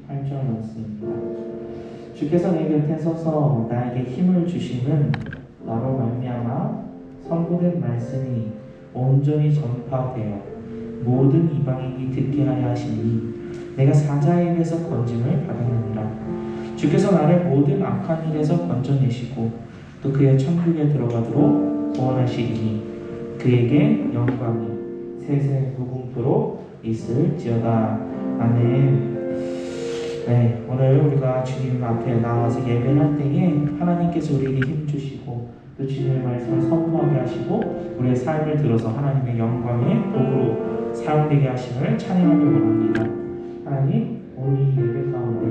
8절이었습니다. 주께서 내 곁에 서서 나에게 힘을 주심은 나로 말미암아 선포된 말씀이 온전히 전파되어 모든 이방인이 듣게 하여 하시니 내가 사자의 입에서 건짐을 받았느니라. 주께서 나를 모든 악한 일에서 건져내시고 또 그의 천국에 들어가도록 구원하시리니 그에게 영광이 세세 무궁토록 있을지어다. 아멘. 네, 오늘 우리가 주님 앞에 나와서 예배할 때에 하나님께서 우리에게 힘주시고 또 주님의 말씀을 선포하게 하시고 우리의 삶을 들어서 하나님의 영광의 도구로 사용되게 하심을 찬양하기 원합니다. 하나님, 오늘 이 예배 가운데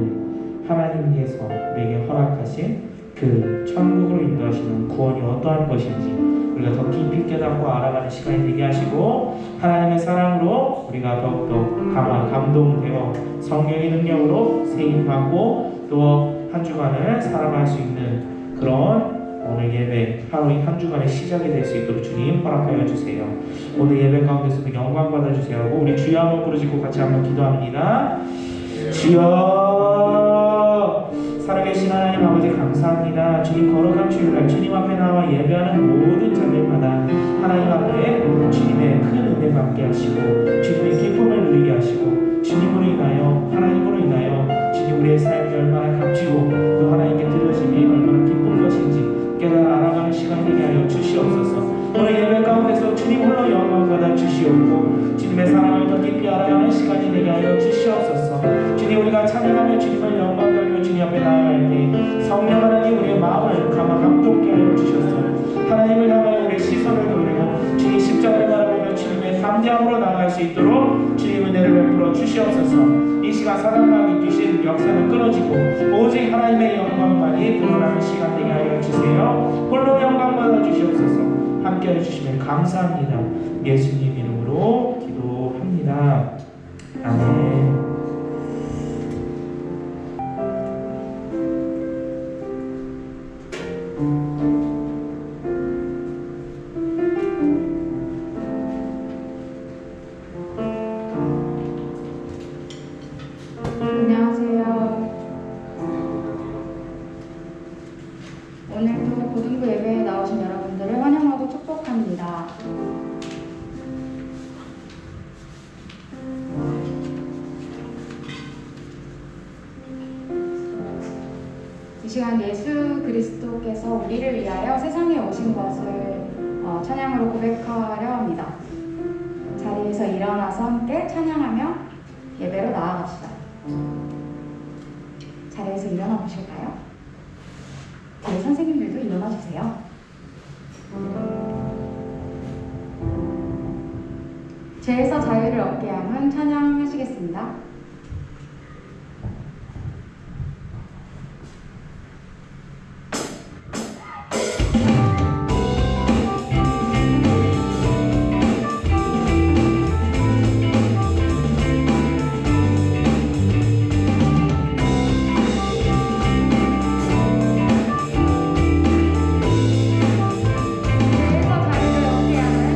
하나님께서 우리에게 허락하신 그 천국으로 인도하시는 구원이 어떠한 것인지 우리가 더 깊이 깨닫고 알아가는 시간이 되게 하시고 하나님의 사랑으로 우리가 더욱더 감동되어 성령의 능력으로 세임받고 또 한 주간을 살아갈 수 있는 그런 오늘 예배 하루 한 주간의 시작이 될 수 있도록 주님 허락하여 주세요. 오늘 예배 가운데서도 영광 받아주세요 하고 우리 주여 한번 부르짖고 같이 한번 기도합니다. 주여, 살아계신 하나님 아버지 감사합니다. 주님 거룩한 주일날 주님 앞에 나와 예배하는 모든 자들마다 하나님 앞에 주님의 큰 은혜가 함께 하시고 주님의 기쁨을 누리게 하시고 주님으로 인하여 하나님으로 인하여 주님 우리의 삶이 얼마나 값지고 또 하나님께 드려짐이 얼마나 기쁜 것인지 깨달아 알아가는 시간이 되게 하여 주시옵소서. 오늘 예배 가운데서 주님 홀로 영광 받아 주시옵고 주님의 사랑을 더 깊이 알아가는 시간이 되게 하여 주시옵소서. 주님 우리가 찬양하며 주님을 영광 돌리며 주님 앞에 나아갈 때 성령 하나님 우리의 마음을 감동케 하여 주셔서 하나님을 향하여 우리의 시선을 돌리고 주님 십자가를 바라보며 주님의 담대함으로 나아갈 수 있도록 주님 은혜를 베풀어 주시옵소서. 이 시간 사단마귀 귀신 역사는 끊어지고 오직 하나님의 영광만이 드러나는 시간 되게 하여 주세요. 홀로 영광 받아 주시옵소서. 함께해 주시면 감사합니다. 예수님 이름으로 기도합니다. 아멘. 안녕하세요. 오늘도 고등부 예배에 나오신 여러분들을 환영하고 축복합니다. 이 시간 예수 그리스도께서 우리를 위하여 세상에 오신 것을 찬양으로 고백하려 합니다. 자리에서 일어나서 함께 찬양하며 예배로 나아갑시다. 자리에서 일어나 보실까요? 뒤에 선생님들도 일어나 주세요. 죄에서 자유를 얻게 함은 찬양하시겠습니다. 자유를 얻게 하는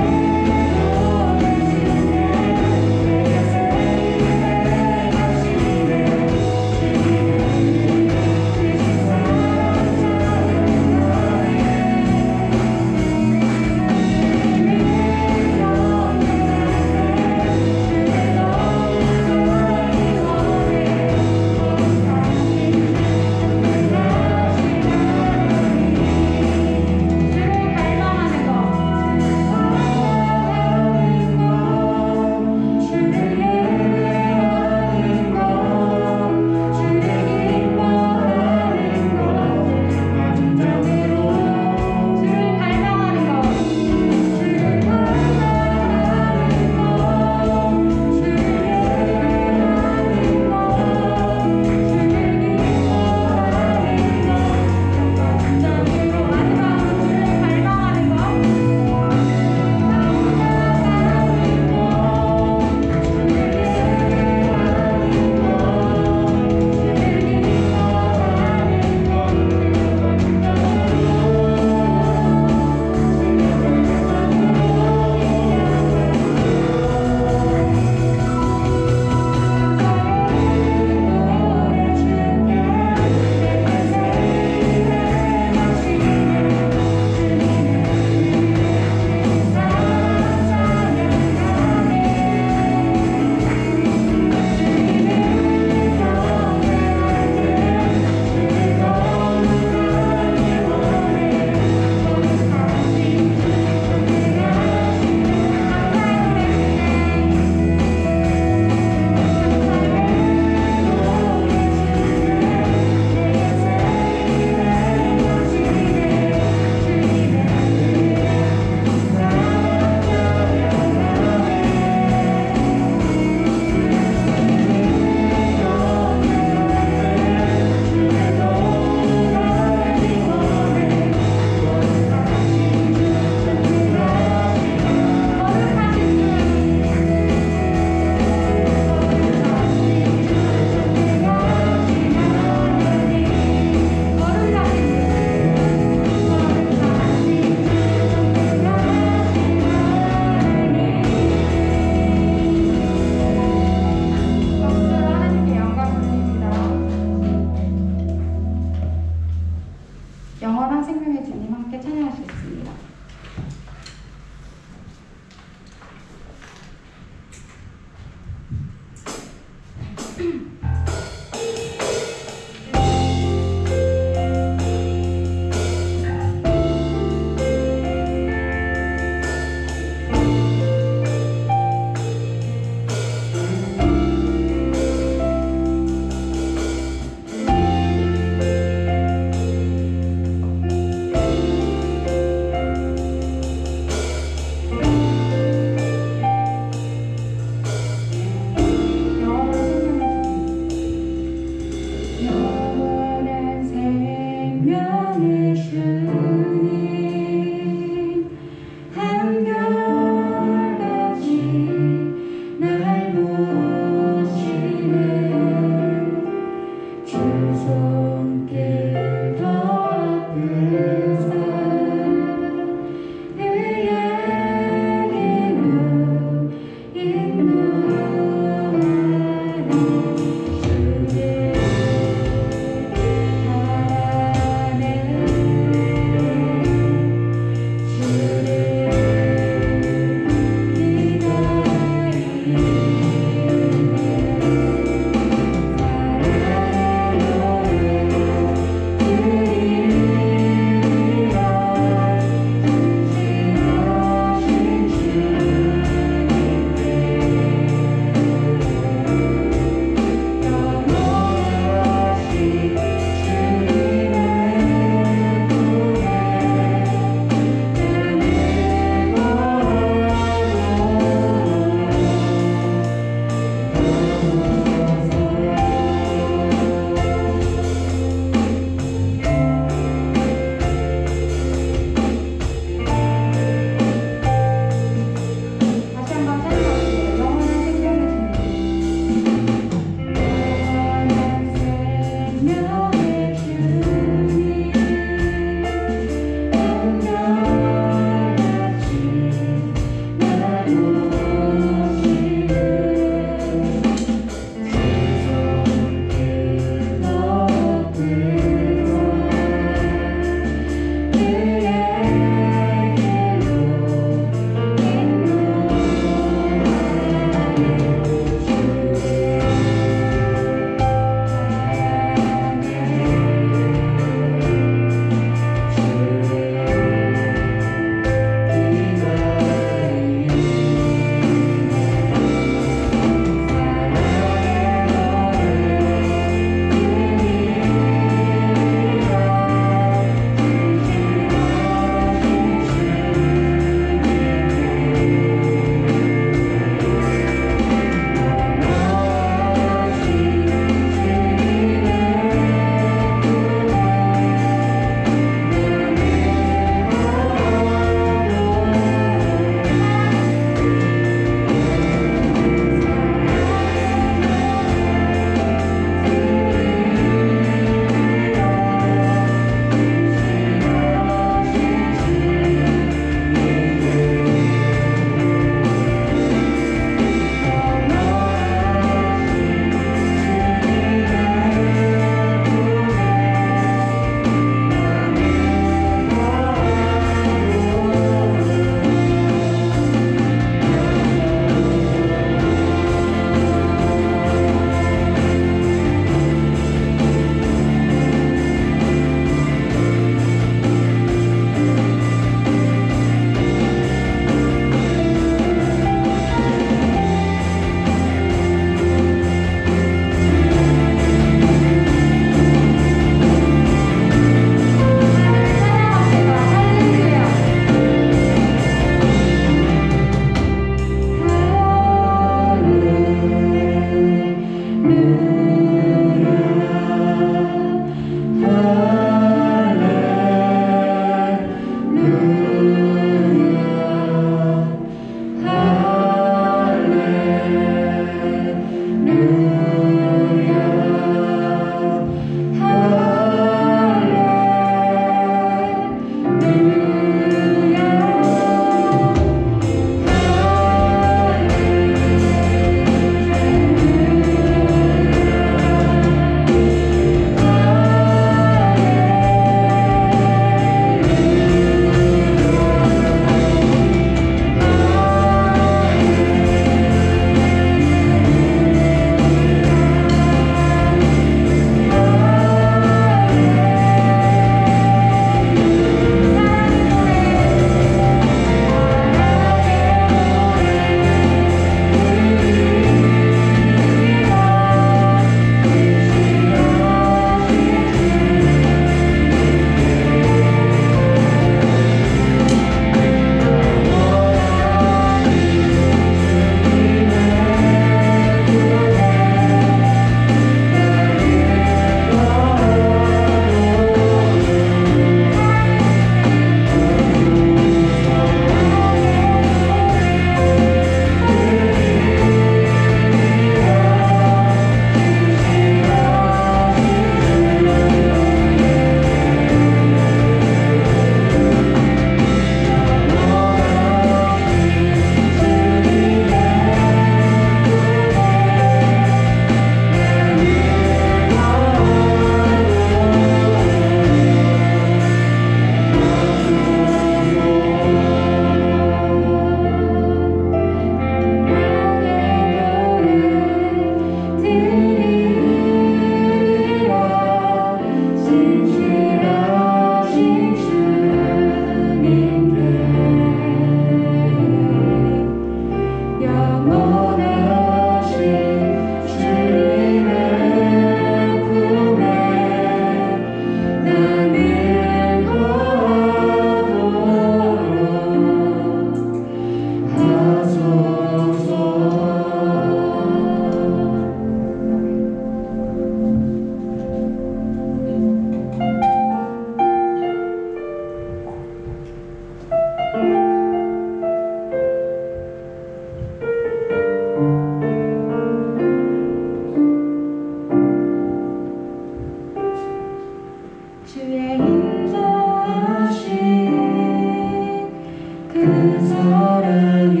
그 사랑이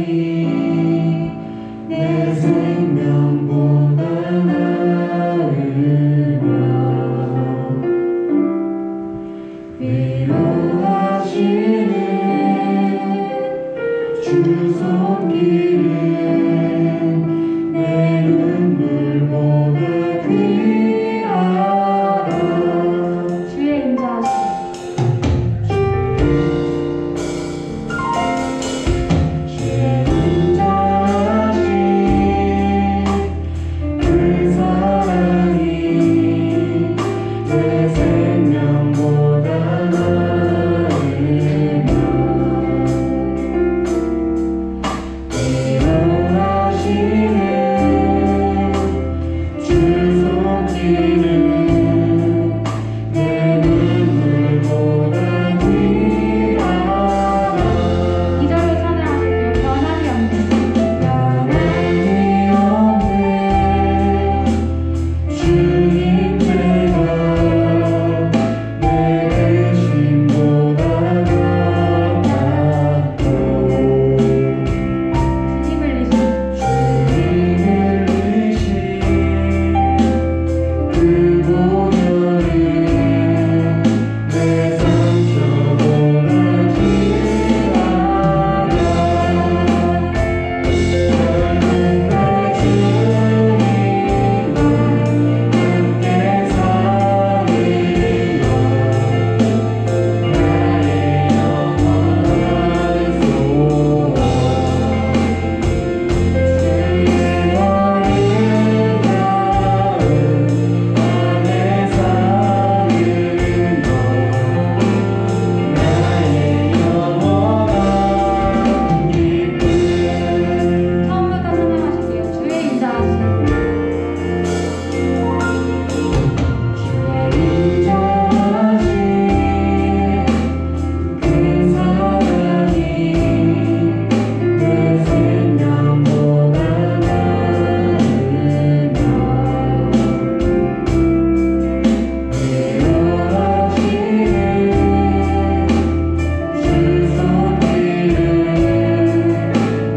내 생명보다 나으며 위로하시는 주 손길은 내 눈물보다 귀하다. 주의 인자하심 그 사랑이 내 생명보다 나으며 위로하시는 주 손길은 내 눈물보다 귀하다. 이절로 찬양하실게요. 변함이 없는 변함이 없는 주님께가 내 대신보다 가깝고 주님을 이신 주님을 위신 그 보혈은 내 상처보다 진하다. 결국 내 주님과 함께 사는 것 나의 영원한 소원. 주의 아름다운 안에 사는 것 나의 영원한 기쁨. 처음부터 찬양하실게요. 주의 인자하심 주의 인자하심 그 사랑이 내 생명보다 나으며 위로하시는 주 손길은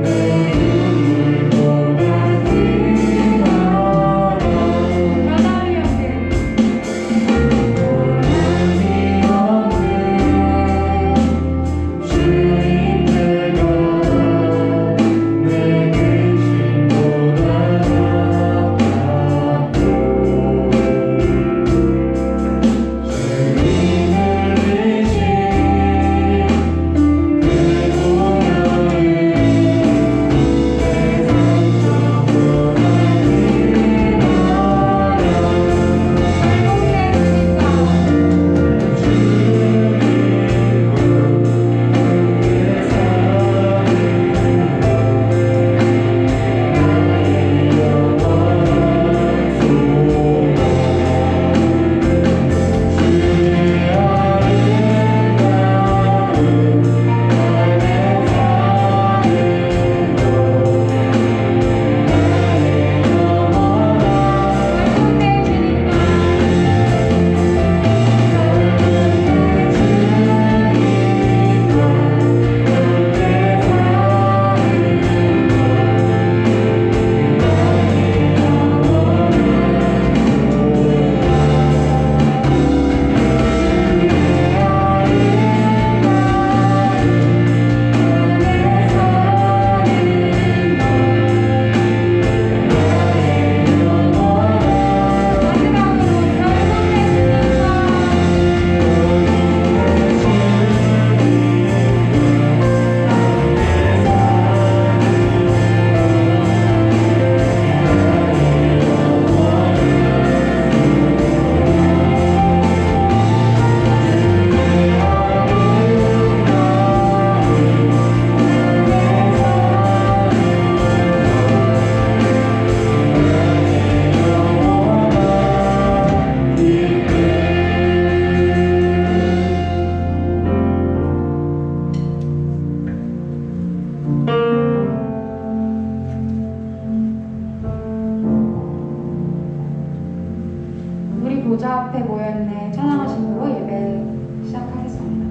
내 눈물보다 귀하다. 변함이 없는 변함이 없는 주님께가 내 대신보다 가깝고 주님을 위신 그 보혈은 내 상처보다 우리 보좌 앞에 모였네 찬양하심으로 예배 시작하겠습니다.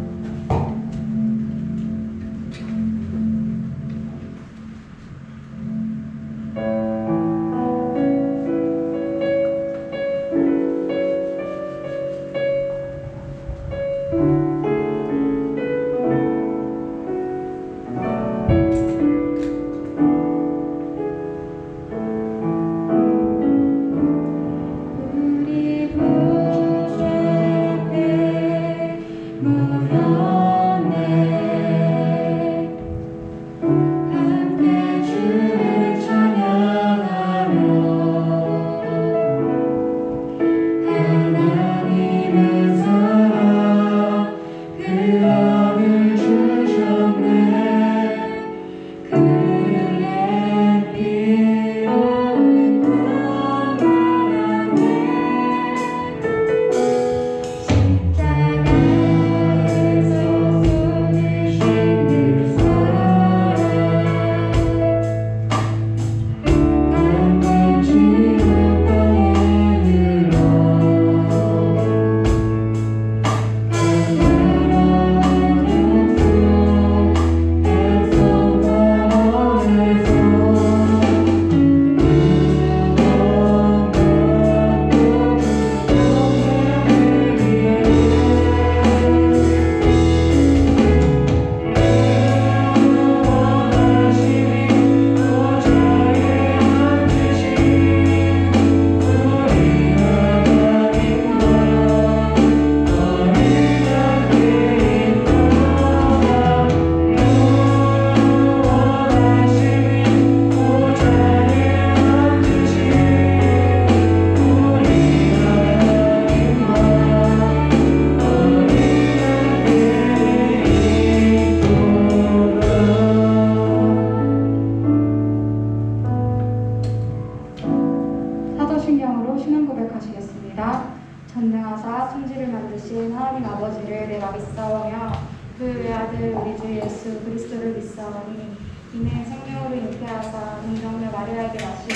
우리가 믿사오며 그 외아들 우리 주 예수 그리스도를 믿사오니 이는 생명으로 잉태하사 동정녀 마리아에게 나시고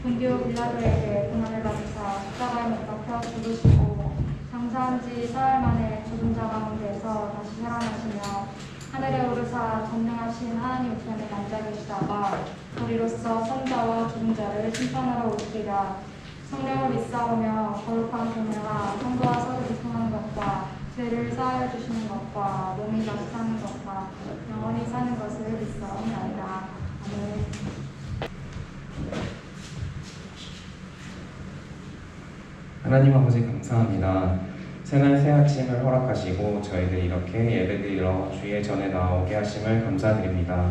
본디오 빌라도에게 고난을 받으사 십자가에 못 박혀 죽으시고 장사한 지 사흘 만에 죽은 자 가운데서 다시 살아나시며 하늘에 오르사 전능하신 하나님 우편에 앉아 계시다가 우리로서 선자와 죽은 자를 심판하러 오시리라. 성령을 믿사오며 거룩한 공회와 성도와 서로 비통하는 것과 죄를 사하여 주시는 것과 몸이 다시 사는 것과 영원히 사는 것을 믿사옵나이다. 아멘. 하나님 아버지 감사합니다. 새날 새 아침을 허락하시고 저희들 이렇게 예배드리러 주의 전에 나오게 하심을 감사드립니다.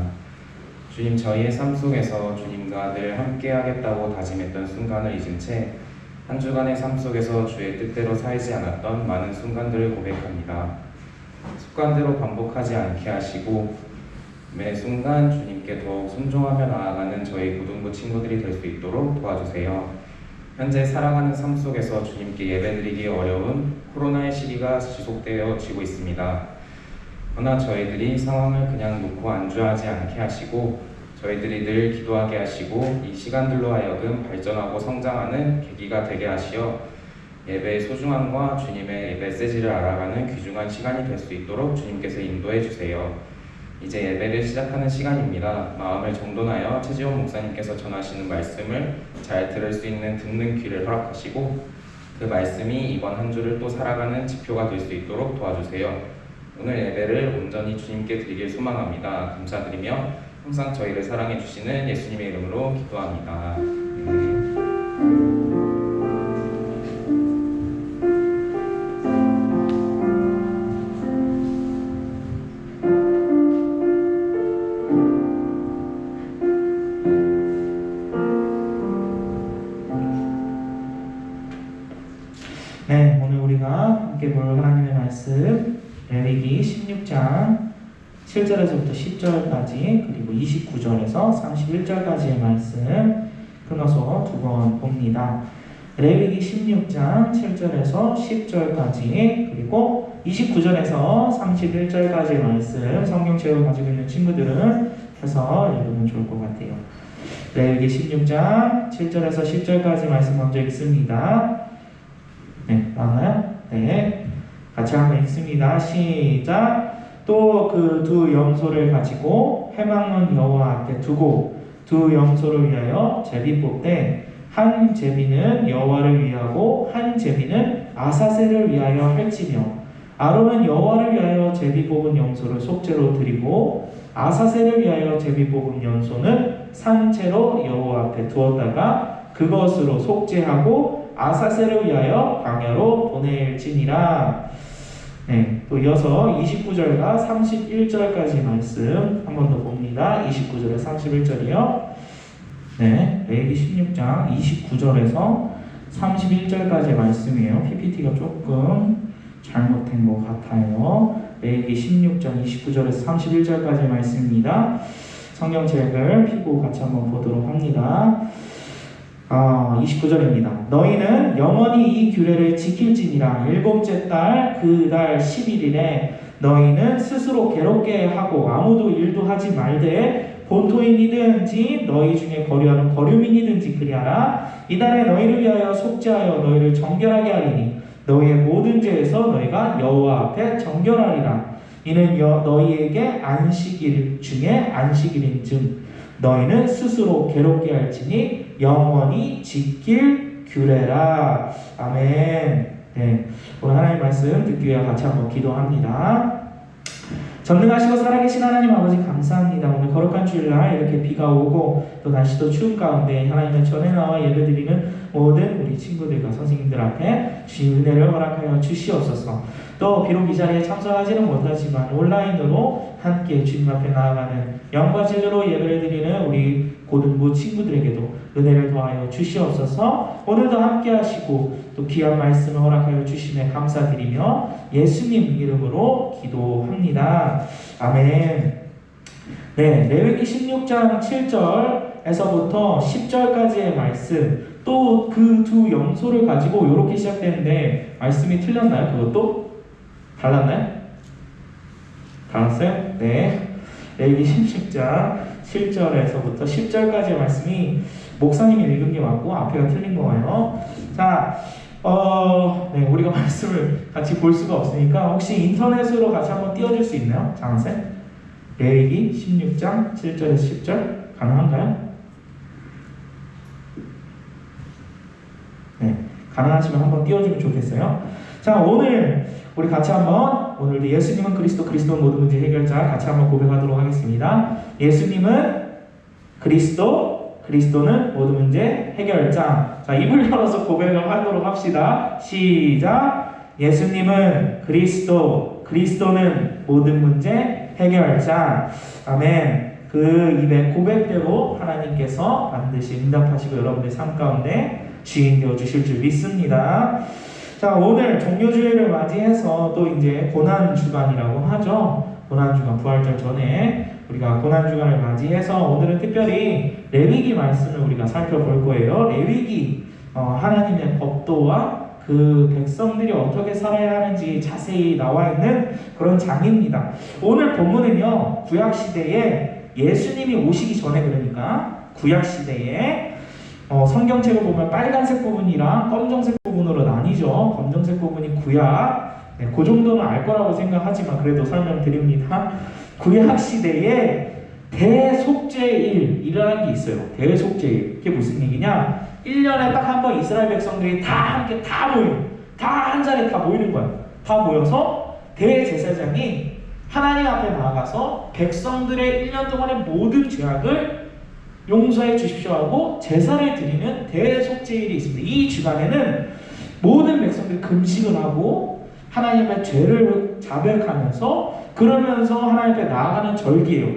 주님, 저희의 삶 속에서 주님과 늘 함께 하겠다고 다짐했던 순간을 잊은 채 한 주간의 삶 속에서 주의 뜻대로 살지 않았던 많은 순간들을 고백합니다. 습관대로 반복하지 않게 하시고 매 순간 주님께 더욱 순종하며 나아가는 저희 고등부 친구들이 될 수 있도록 도와주세요. 현재 살아가는 삶 속에서 주님께 예배드리기 어려운 코로나의 시기가 지속되어지고 있습니다. 그러나 저희들이 상황을 그냥 놓고 안주하지 않게 하시고 저희들이 늘 기도하게 하시고 이 시간들로 하여금 발전하고 성장하는 계기가 되게 하시어 예배의 소중함과 주님의 메시지를 알아가는 귀중한 시간이 될 수 있도록 주님께서 인도해 주세요. 이제 예배를 시작하는 시간입니다. 마음을 정돈하여 최지원 목사님께서 전하시는 말씀을 잘 들을 수 있는 듣는 귀를 허락하시고 그 말씀이 이번 한 주를 또 살아가는 지표가 될 수 있도록 도와주세요. 오늘 예배를 온전히 주님께 드리길 소망합니다. 감사드리며 항상 저희를 사랑해 주시는 예수님의 이름으로 기도합니다. 네, 오늘 우리가 함께 볼 하나님의 말씀 레위기 16장 7절에서부터 10절까지 그리고 29절에서 31절까지의 말씀 끊어서 두 번 봅니다. 레위기 16장 7절에서 10절까지 그리고 29절에서 31절까지의 말씀 성경 책을 가지고 있는 친구들은 해서 읽으면 좋을 것 같아요. 레위기 16장 7절에서 10절까지 말씀 먼저 읽습니다. 네, 나와요? 네, 같이 한번 읽습니다. 시작. 또 그 두 염소를 가지고 회막문 여호와 앞에 두고 두 염소를 위하여 제비 뽑되 한 제비는 여호와를 위하고 한 제비는 아사셀을 위하여 할지며 아론은 여호와를 위하여 제비 뽑은 염소를 속죄로 드리고 아사셀을 위하여 제비 뽑은 염소는 산채로 여호와 앞에 두었다가 그것으로 속죄하고 아사셀을 위하여 광야로 보낼지니라. 네, 또 이어서 29절과 31절까지 말씀 한 번 더 봅니다. 29절에 31절이요. 네, 레위기 16장 29절에서 31절까지 말씀이에요. PPT가 조금 잘못된 것 같아요. 레위기 16장 29절에서 31절까지 말씀입니다. 성경책을 펴고 같이 한번 보도록 합니다. 29절입니다. 너희는 영원히 이 규례를 지킬지니라. 일곱째 달 그 달 11일에 너희는 스스로 괴롭게 하고 아무도 일도 하지 말되 본토인이든지 너희 중에 거류하는 거류민이든지 그리하라. 이달에 너희를 위하여 속죄하여 너희를 정결하게 하리니 너희의 모든 죄에서 너희가 여호와 앞에 정결하리라. 이는 너희에게 안식일 중에 안식일인즉 너희는 스스로 괴롭게 할지니 영원히 지킬 규례라. 아멘. 네, 오늘 하나님의 말씀 듣기 위해 같이 한번 기도합니다. 전능하시고 살아계신 하나님 아버지 감사합니다. 오늘 거룩한 주일날 이렇게 비가 오고 또 날씨도 추운 가운데 하나님의 전에 나와 예배드리는 모든 우리 친구들과 선생님들 앞에 주의 은혜를 허락하여 주시옵소서. 또 비록 이 자리에 참석하지는 못하지만 온라인으로 함께 주님 앞에 나아가는 영과 진리로 예배를 드리는 우리 고등부 친구들에게도 은혜를 더하여 주시옵소서. 오늘도 함께 하시고 또 귀한 말씀을 허락하여 주심에 감사드리며 예수님 이름으로 기도합니다. 아멘. 네, 레위기 16장 7절에서부터 10절까지의 말씀, 또 그 두 염소를 가지고 이렇게 시작되는데 말씀이 틀렸나요? 그것도? 달랐나요? 알았어요? 네. 레위기 16장 7절에서부터 10절까지의 말씀이 목사님이 읽은 게 맞고 앞에가 틀린 거예요. 자, 네, 우리가 말씀을 같이 볼 수가 없으니까 혹시 인터넷으로 같이 한번 띄워줄 수 있나요? 장쌤? 레위기 16장 7절에서 10절 가능한가요? 네, 가능하시면 한번 띄워주면 좋겠어요. 자, 오늘 우리 같이 한번 오늘도 예수님은 그리스도, 그리스도는 모든 문제 해결자 같이 한번 고백하도록 하겠습니다. 예수님은 그리스도, 그리스도는 모든 문제 해결자. 자, 입을 열어서 고백을 하도록 합시다. 시작. 예수님은 그리스도, 그리스도는 모든 문제 해결자. 아멘. 그 입의 고백대로 하나님께서 반드시 응답하시고 여러분의 삶 가운데 주인 되어 주실 줄 믿습니다. 자, 오늘 종료주일을 맞이해서 또 이제 고난주간이라고 하죠. 고난주간, 부활절 전에 우리가 고난주간을 맞이해서 오늘은 특별히 레위기 말씀을 우리가 살펴볼 거예요. 레위기, 하나님의 법도와 그 백성들이 어떻게 살아야 하는지 자세히 나와 있는 그런 장입니다. 오늘 본문은요, 구약시대에 예수님이 오시기 전에, 그러니까 구약시대에 성경책을 보면 빨간색 부분이랑 검정색 부분으로 나뉘죠. 검정색 부분이 구약, 네, 그 정도는 알 거라고 생각하지만 그래도 설명드립니다. 구약 시대에 대속죄일이라는 게 있어요. 대속죄일. 그게 무슨 얘기냐? 1년에 딱 한 번 이스라엘 백성들이 다 함께 다 한 자리에 다 모이는 거예요. 다 모여서 대제사장이 하나님 앞에 나아가서 백성들의 1년 동안의 모든 죄악을 용서해 주십시오 하고 제사를 드리는 대속죄일이 있습니다. 이 주간에는 모든 백성들이 금식을 하고 하나님의 죄를 자백하면서 그러면서 하나님 앞에 나아가는 절기예요.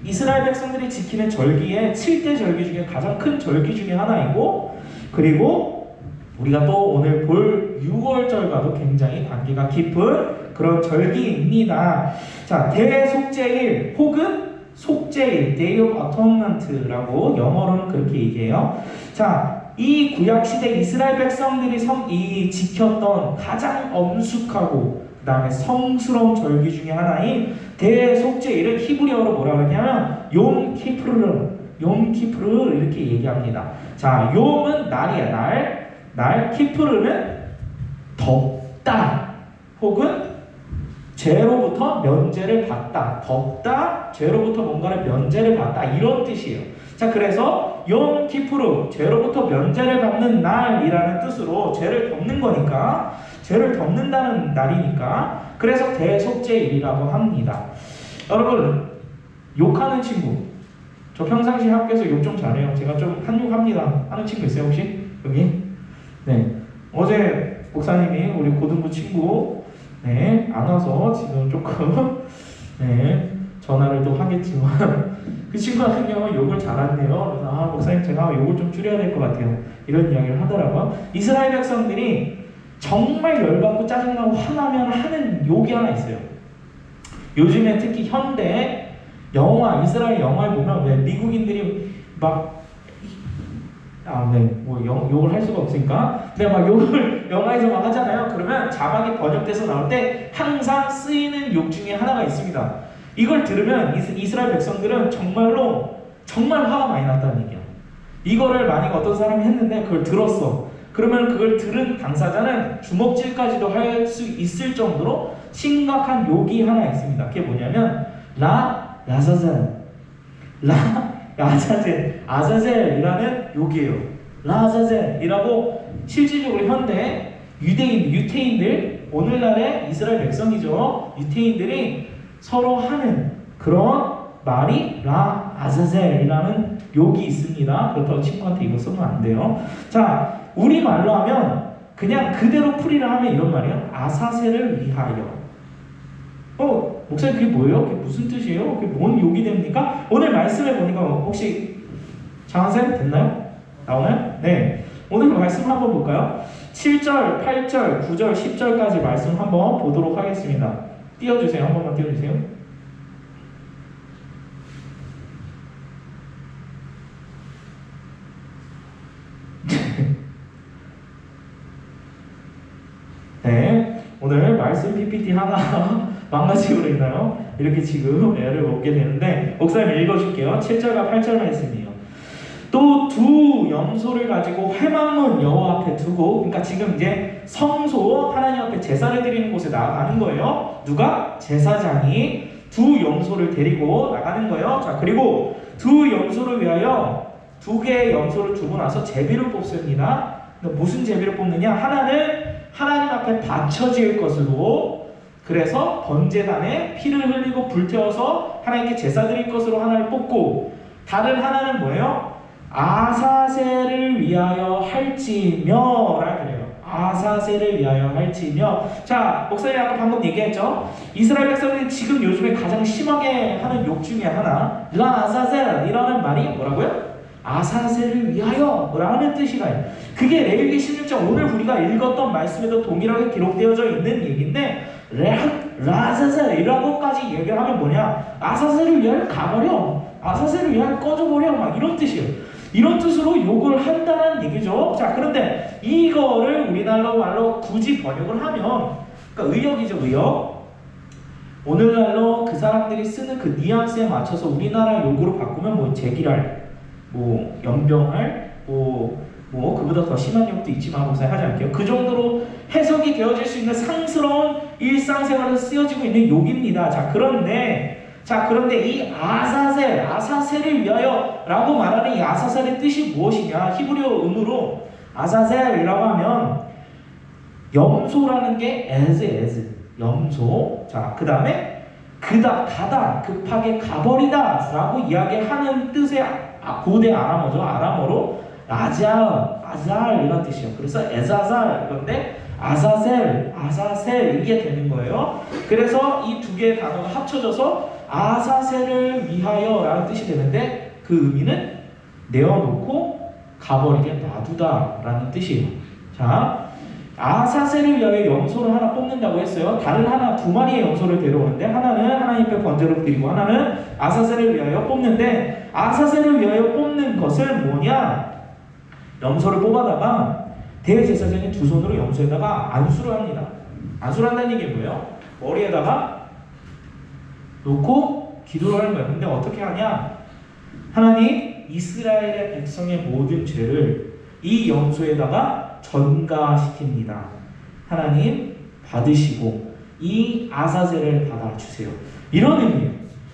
이스라엘 백성들이 지키는 절기의 7대 절기 중에 가장 큰 절기 중에 하나이고, 그리고 우리가 또 오늘 볼 6월절과도 굉장히 관계가 깊은 그런 절기입니다. 자, 대속죄일 혹은 속죄일, Day of Atonement라고 영어로는 그렇게 얘기해요. 자, 이 구약시대 이스라엘 백성들이 지켰던 가장 엄숙하고 그 다음에 성스러운 절기 중에 하나인 대속죄일을 히브리어로 뭐라 그러냐면 욤 키프르 이렇게 얘기합니다. 자, 욤은 날이야, 날, 키프르는 덥다 혹은 죄로부터 면제를 받다, 덥다, 죄로부터 뭔가를 면제를 받다, 이런 뜻이에요. 자, 그래서 욤 키프르, 죄로부터 면제를 받는 날이라는 뜻으로 죄를 덮는 거니까, 죄를 덮는다는 날이니까, 그래서 대속죄일이라고 합니다. 여러분, 욕하는 친구, 저 평상시 학교에서 욕 좀 잘해요. 제가 좀 한욕합니다 하는 친구 있어요 혹시? 여기? 네, 어제 목사님이 우리 고등부 친구 안 와서 지금 조금 전화를 또 하겠지만 그 친구 같은 경우는 욕을 잘하네요. 그래서 목사님 제가 욕을 좀 줄여야 될 것 같아요, 이런 이야기를 하더라고요. 이스라엘 백성들이 정말 열받고 짜증나고 화나면 하는 욕이 하나 있어요. 요즘에 특히 현대 영화, 이스라엘 영화를 보면 왜 미국인들이 막 욕을 할 수가 없으니까 근데 막 욕을 영화에서 막 하잖아요. 그러면 자막이 번역돼서 나올 때 항상 쓰이는 욕 중에 하나가 있습니다. 이걸 들으면 이스라엘 백성들은 정말로 정말 화가 많이 났다는 얘기야. 이거를 만약 어떤 사람이 했는데 그걸 들었어. 그러면 그걸 들은 당사자는 주먹질까지도 할 수 있을 정도로 심각한 욕이 하나 있습니다. 그게 뭐냐면 아자젤이라는 욕이에요. 라자젤이라고 실질적으로 현대 유태인들, 오늘날의 이스라엘 백성이죠. 유태인들이 서로 하는 그런 말이 라아자젤이라는 욕이 있습니다. 그렇다고 친구한테 이거 쓰면 안 돼요. 자, 우리말로 하면 그냥 그대로 풀이를 하면 이런 말이에요. 아사셀을 위하여. 목사님 그게 뭐예요? 그게 무슨 뜻이에요? 그게 뭔 욕이 됩니까? 오늘 말씀해 보니까 혹시 장한쌤 됐나요? 나오나요? 네. 오늘 말씀 한번 볼까요? 7절, 8절, 9절, 10절까지 말씀 한번 보도록 하겠습니다. 띄워주세요. 한 번만 띄워주세요. 네. 오늘 말씀 PPT 하나 망가짐으로 인하여 이렇게 지금 애를 먹게 되는데, 목사님 읽어줄게요. 7절과 8절 말씀이에요. 또 두 염소를 가지고 회막문 여호와 앞에 두고, 그러니까 지금 이제 성소 하나님 앞에 제사를 드리는 곳에 나아가는 거예요. 누가? 제사장이 두 염소를 데리고 나가는 거예요. 자, 그리고 두 염소를 위하여 두 개의 염소를 두고 나서 제비를 뽑습니다. 무슨 제비를 뽑느냐? 하나는 하나님 앞에 바쳐질 것으로, 그래서 번제단에 피를 흘리고 불태워서 하나님께 제사 드릴 것으로 하나를 뽑고, 다른 하나는 뭐예요? 아사셀을 위하여 할지며 라 그래요. 아사셀을 위하여 할지며. 자, 목사님 아까 방금 얘기했죠? 이스라엘 백성들이 지금 요즘에 가장 심하게 하는 욕 중에 하나, 아사셀이라는 말이 뭐라고요? 아사셀을 위하여 라는 뜻이라요. 그게 레위기 16장 오늘 우리가 읽었던 말씀에도 동일하게 기록되어져 있는 얘기인데, 라자셀이라고까지 얘기하면 뭐냐? 아사셀을 위하여 가버려, 아사셀을 위하여 꺼져버려, 막 이런 뜻이에요. 이런 뜻으로 욕을 한다는 얘기죠. 자, 그런데 이거를 우리나라 말로 굳이 번역을 하면, 그러니까 의역이죠, 의역. 오늘날로 그 사람들이 쓰는 그 뉘앙스에 맞춰서 우리나라 욕으로 바꾸면 뭐 제기랄, 뭐 연병할, 뭐 그보다 더 심한 욕도 있지만 목사님 하지 않을게요. 그 정도로 해석이 되어질 수 있는 상스러운 일상생활에서 쓰여지고 있는 욕입니다. 자, 그런데 이 아사셀을 위하여 라고 말하는 이 아사셀의 뜻이 무엇이냐? 히브리어 음으로 아사셀이라고 하면 염소라는 게 as 염소. 자, 그 다음에 가다, 급하게 가버리다 라고 이야기하는 뜻의 고대 아람어죠. 아람어로 아잘 이런 뜻이에요. 그래서 에자잘 그런데 아사셀 이게 되는 거예요. 그래서 이 두 개의 단어가 합쳐져서 아사셀을 위하여 라는 뜻이 되는데, 그 의미는 내어놓고 가버리게 놔두다 라는 뜻이에요. 자, 아사셀을 위하여 염소를 하나 뽑는다고 했어요. 다른 하나 두 마리의 염소를 데려오는데, 하나는 하나님 앞에 번제로 드리고 하나는 아사셀을 위하여 뽑는데, 아사셀을 위하여 뽑는 것은 뭐냐? 염소를 뽑아다가 대제사장이 두 손으로 염소에다가 안수를 합니다. 안수를 한다는 얘기 뭐예요? 머리에다가 놓고 기도를 하는 거예요. 근데 어떻게 하냐? 하나님, 이스라엘의 백성의 모든 죄를 이 염소에다가 전가시킵니다. 하나님 받으시고 이 아사셀을 받아주세요. 이런 의미예요.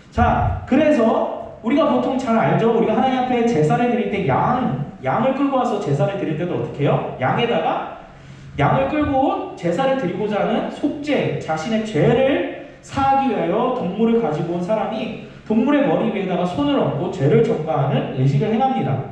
자, 그래서 우리가 보통 잘 알죠? 우리가 하나님 앞에 제사를 드릴 때 양을 끌고 와서 제사를 드릴 때도 어떻게 해요? 양을 끌고 제사를 드리고자 하는 속죄, 자신의 죄를 사하기 위하여 동물을 가지고 온 사람이 동물의 머리 위에다가 손을 얹고 죄를 전가하는 의식을 행합니다.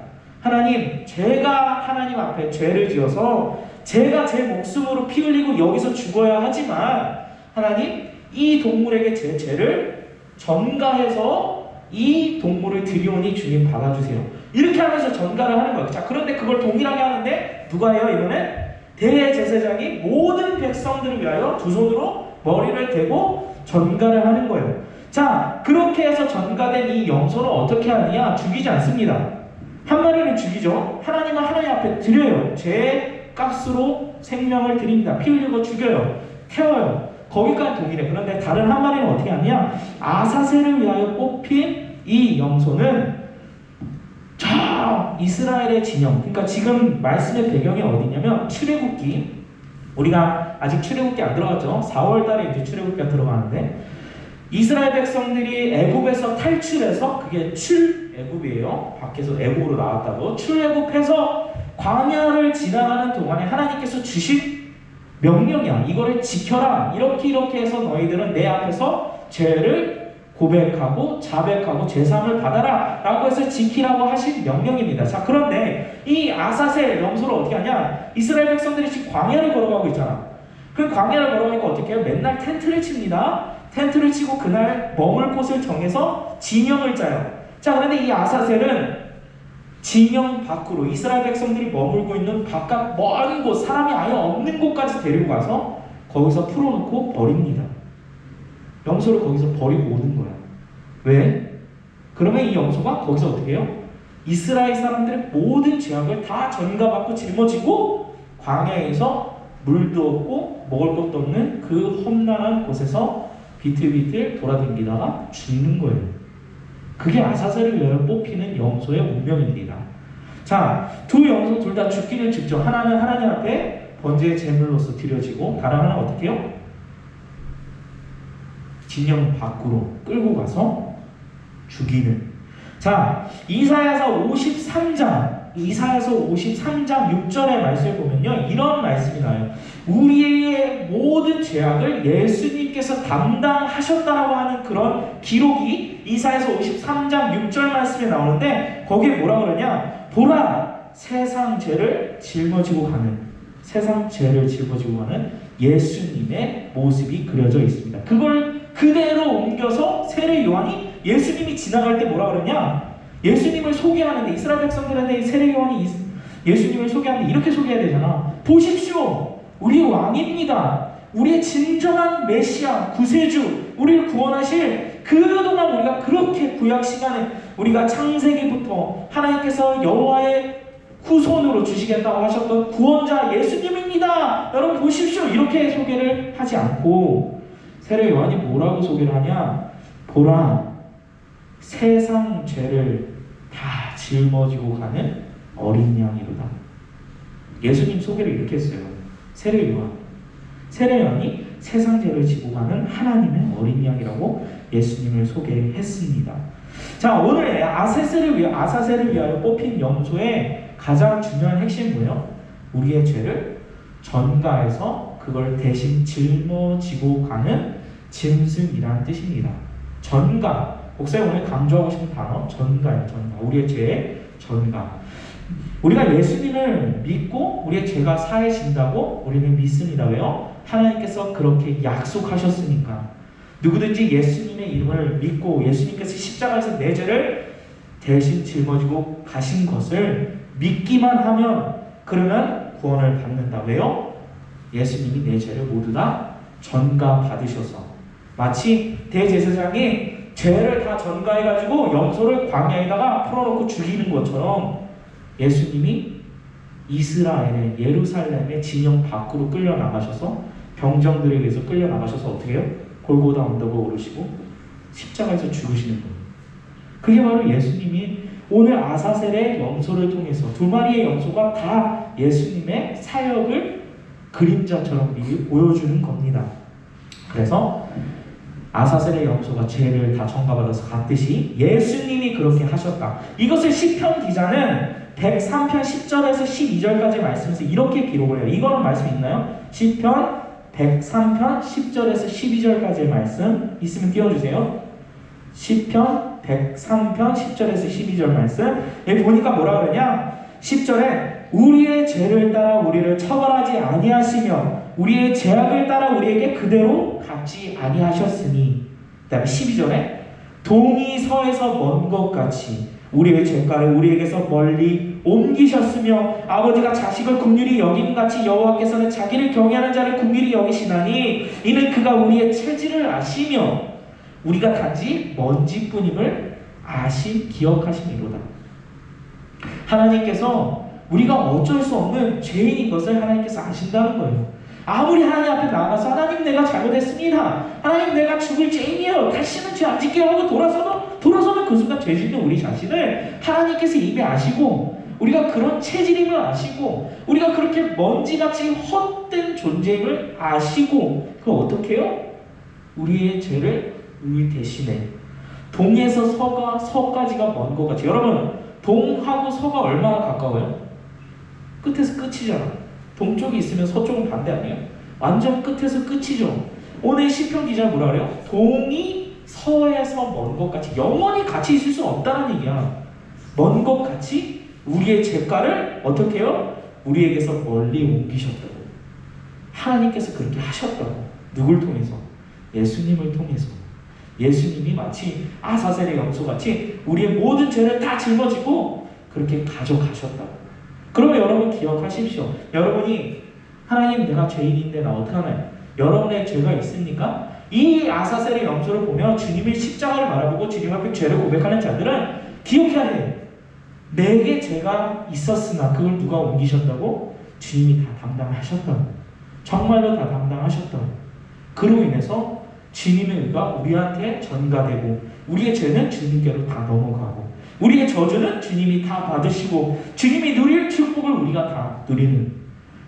하나님, 제가 하나님 앞에 죄를 지어서 제가 제 목숨으로 피 흘리고 여기서 죽어야 하지만, 하나님, 이 동물에게 제 죄를 전가해서 이 동물을 드리오니 주님 받아주세요. 이렇게 하면서 전가를 하는 거예요. 자, 그런데 그걸 동일하게 하는데 누가 해요? 이번엔 대제사장이 모든 백성들을 위하여 두 손으로 머리를 대고 전가를 하는 거예요. 자, 그렇게 해서 전가된 이 염소는 어떻게 하느냐? 죽이지 않습니다. 한 마리는 죽이죠. 하나님은 하나님 앞에 드려요. 죄 값으로 생명을 드립니다. 피 흘리고 죽여요. 태워요. 거기까지 동일해. 그런데 다른 한 마리는 어떻게 하느냐? 아사셀을 위하여 뽑힌 이 염소는 저 이스라엘의 진영, 그러니까 지금 말씀의 배경이 어디냐면 출애굽기. 우리가 아직 출애굽기 안 들어갔죠. 4월 달에 이제 출애굽기가 들어가는데, 이스라엘 백성들이 애굽에서 탈출해서, 그게 출애굽이에요. 밖에서 애굽으로 나왔다고. 출애굽해서 광야를 지나가는 동안에 하나님께서 주신 명령이야. 이거를 지켜라. 이렇게 해서 너희들은 내 앞에서 죄를 고백하고 자백하고 제사함을 받아라 라고 해서 지키라고 하신 명령입니다. 자, 그런데 이 아사셀 염소를 어떻게 하냐? 이스라엘 백성들이 지금 광야를 걸어가고 있잖아. 그 광야를 걸어가니까 어떻게 해요? 맨날 텐트를 칩니다. 텐트를 치고 그날 머물 곳을 정해서 진영을 짜요. 자, 그런데 이 아사셀은 진영 밖으로 이스라엘 백성들이 머물고 있는 바깥 먼 곳, 사람이 아예 없는 곳까지 데리고 가서 거기서 풀어놓고 버립니다. 염소를 거기서 버리고 오는 거야. 왜? 그러면 이 염소가 거기서 어떻게 해요? 이스라엘 사람들의 모든 죄악을 다 전가받고 짊어지고 광야에서 물도 없고 먹을 것도 없는 그 험난한 곳에서 비틀비틀 돌아다니다가 죽는 거예요. 그게 아사셀을 위하여 뽑히는 염소의 운명입니다. 자, 두 염소 둘 다 죽기는 직전. 하나는 하나님 앞에 번제의 제물로서 드려지고, 다른 하나는 어떻게 해요? 진영 밖으로 끌고 가서 죽이는. 자, 이사야서 53장 6절의 말씀을 보면요, 이런 말씀이 나요. 우리의 모든 죄악을 예수님께서 담당하셨다라고 하는 그런 기록이 이사야서 53장 6절 말씀에 나오는데, 거기에 뭐라 그러냐? 보라, 세상 죄를 짊어지고 가는 예수님의 모습이 그려져 있습니다. 그걸 그대로 옮겨서 세례 요한이 예수님이 지나갈 때 뭐라 그러냐? 예수님을 소개하는데, 이스라엘 백성들한테 세례 요한이 예수님을 소개하는데 이렇게 소개해야 되잖아. 보십시오, 우리 왕입니다. 우리의 진정한 메시아, 구세주, 우리를 구원하실, 그동안 우리가 그렇게 구약 시간에 우리가 창세기부터 하나님께서 여호와의 후손으로 주시겠다고 하셨던 구원자 예수님입니다. 여러분 보십시오, 이렇게 소개를 하지 않고 세례 요한이 뭐라고 소개를 하냐? 보라, 세상 죄를 다 짊어지고 가는 어린 양이로다. 예수님 소개를 이렇게 했어요. 세례 요한이 세상 죄를 지고 가는 하나님의 어린 양이라고 예수님을 소개했습니다. 자, 오늘 아사셀을 위하여 뽑힌 염소의 가장 중요한 핵심이 뭐예요? 우리의 죄를 전가해서 그걸 대신 짊어지고 가는 짐승이라는 뜻입니다. 전가, 목사님 오늘 강조하고 싶은 단어 전가예요. 전가, 우리의 죄의 전가. 우리가 예수님을 믿고 우리의 죄가 사해진다고 우리는 믿습니다. 왜요? 하나님께서 그렇게 약속하셨으니까. 누구든지 예수님의 이름을 믿고 예수님께서 십자가에서 내 죄를 대신 짊어지고 가신 것을 믿기만 하면, 그러면 구원을 받는다. 왜요? 예수님이 내 죄를 모두 다 전가 받으셔서, 마치 대제사장이 죄를 다 전가해가지고 염소를 광야에다가 풀어놓고 죽이는 것처럼 예수님이 이스라엘의 예루살렘의 진영 밖으로 끌려나가셔서 병정들에 의해서 끌려나가셔서 어떻게 해요? 골고다 언덕을 오르시고 십자가에서 죽으시는 거예요. 그게 바로 예수님이 오늘 아사셀의 염소를 통해서, 두 마리의 염소가 다 예수님의 사역을 그림자처럼 미리 보여주는 겁니다. 그래서 아사셀의 염소가 죄를 다 전가받아서 갔듯이 예수님이 그렇게 하셨다. 이것을 시편 기자는 103편 10절에서 12절까지 말씀에서 이렇게 기록을 해요. 이거는 말씀 있나요? 시편 103편 10절에서 12절까지의 말씀 있으면 띄워주세요. 시편 103편 10절에서 12절 말씀. 여기 보니까 뭐라 그러냐? 10절에 우리의 죄를 따라 우리를 처벌하지 아니하시며 우리의 죄악을 따라 우리에게 그대로 갚지 아니하셨으니, 그 다음에 12절에 동이 서에서 먼 것 같이 우리의 죄가를 우리에게서 멀리 옮기셨으며 아버지가 자식을 긍휼히 여김같이 여호와께서는 자기를 경외하는 자를 긍휼히 여기시나니 이는 그가 우리의 체질을 아시며 우리가 단지 먼지뿐임을 기억하심이로다. 하나님께서 우리가 어쩔 수 없는 죄인인 것을 하나님께서 아신다는 거예요. 아무리 하나님 앞에 나가서 하나님 내가 잘못했습니다, 하나님 내가 죽을 죄인이에요, 다시는 죄 안 짓게요 하고 돌아서는 그 순간 죄 짓는 우리 자신을 하나님께서 이미 아시고, 우리가 그런 체질임을 아시고, 우리가 그렇게 먼지같이 헛된 존재임을 아시고, 그걸 어떻게 해요? 우리의 죄를 우리 대신에 동에서 서까지가 먼 것 같이. 여러분, 동하고 서가 얼마나 가까워요? 끝에서 끝이잖아. 동쪽이 있으면 서쪽은 반대 아니에요? 완전 끝에서 끝이죠. 오늘 시편 기자 뭐라 그래요? 동이 서에서 먼 것 같이, 영원히 같이 있을 수 없다는 얘기야. 먼 것 같이 우리의 죄가를 어떻게 해요? 우리에게서 멀리 옮기셨다고. 하나님께서 그렇게 하셨다고. 누굴 통해서? 예수님을 통해서. 예수님이 마치 아사셀의 염소같이 우리의 모든 죄를 다 짊어지고 그렇게 가져가셨다고. 그러면 여러분 기억하십시오. 여러분이 하나님 내가 죄인인데 나 어떡하나요? 여러분의 죄가 있습니까? 이 아사셀의 염소를 보며 주님의 십자가를 바라보고 주님 앞에 죄를 고백하는 자들은 기억해야 돼요. 내게 죄가 있었으나 그걸 누가 옮기셨다고? 주님이 다 담당하셨다고. 정말로 다 담당하셨다고. 그로 인해서 주님과 우리한테 전가되고 우리의 죄는 주님께로 다 넘어가고 우리의 저주는 주님이 다 받으시고 주님이 누릴 축복을 우리가 다 누리는,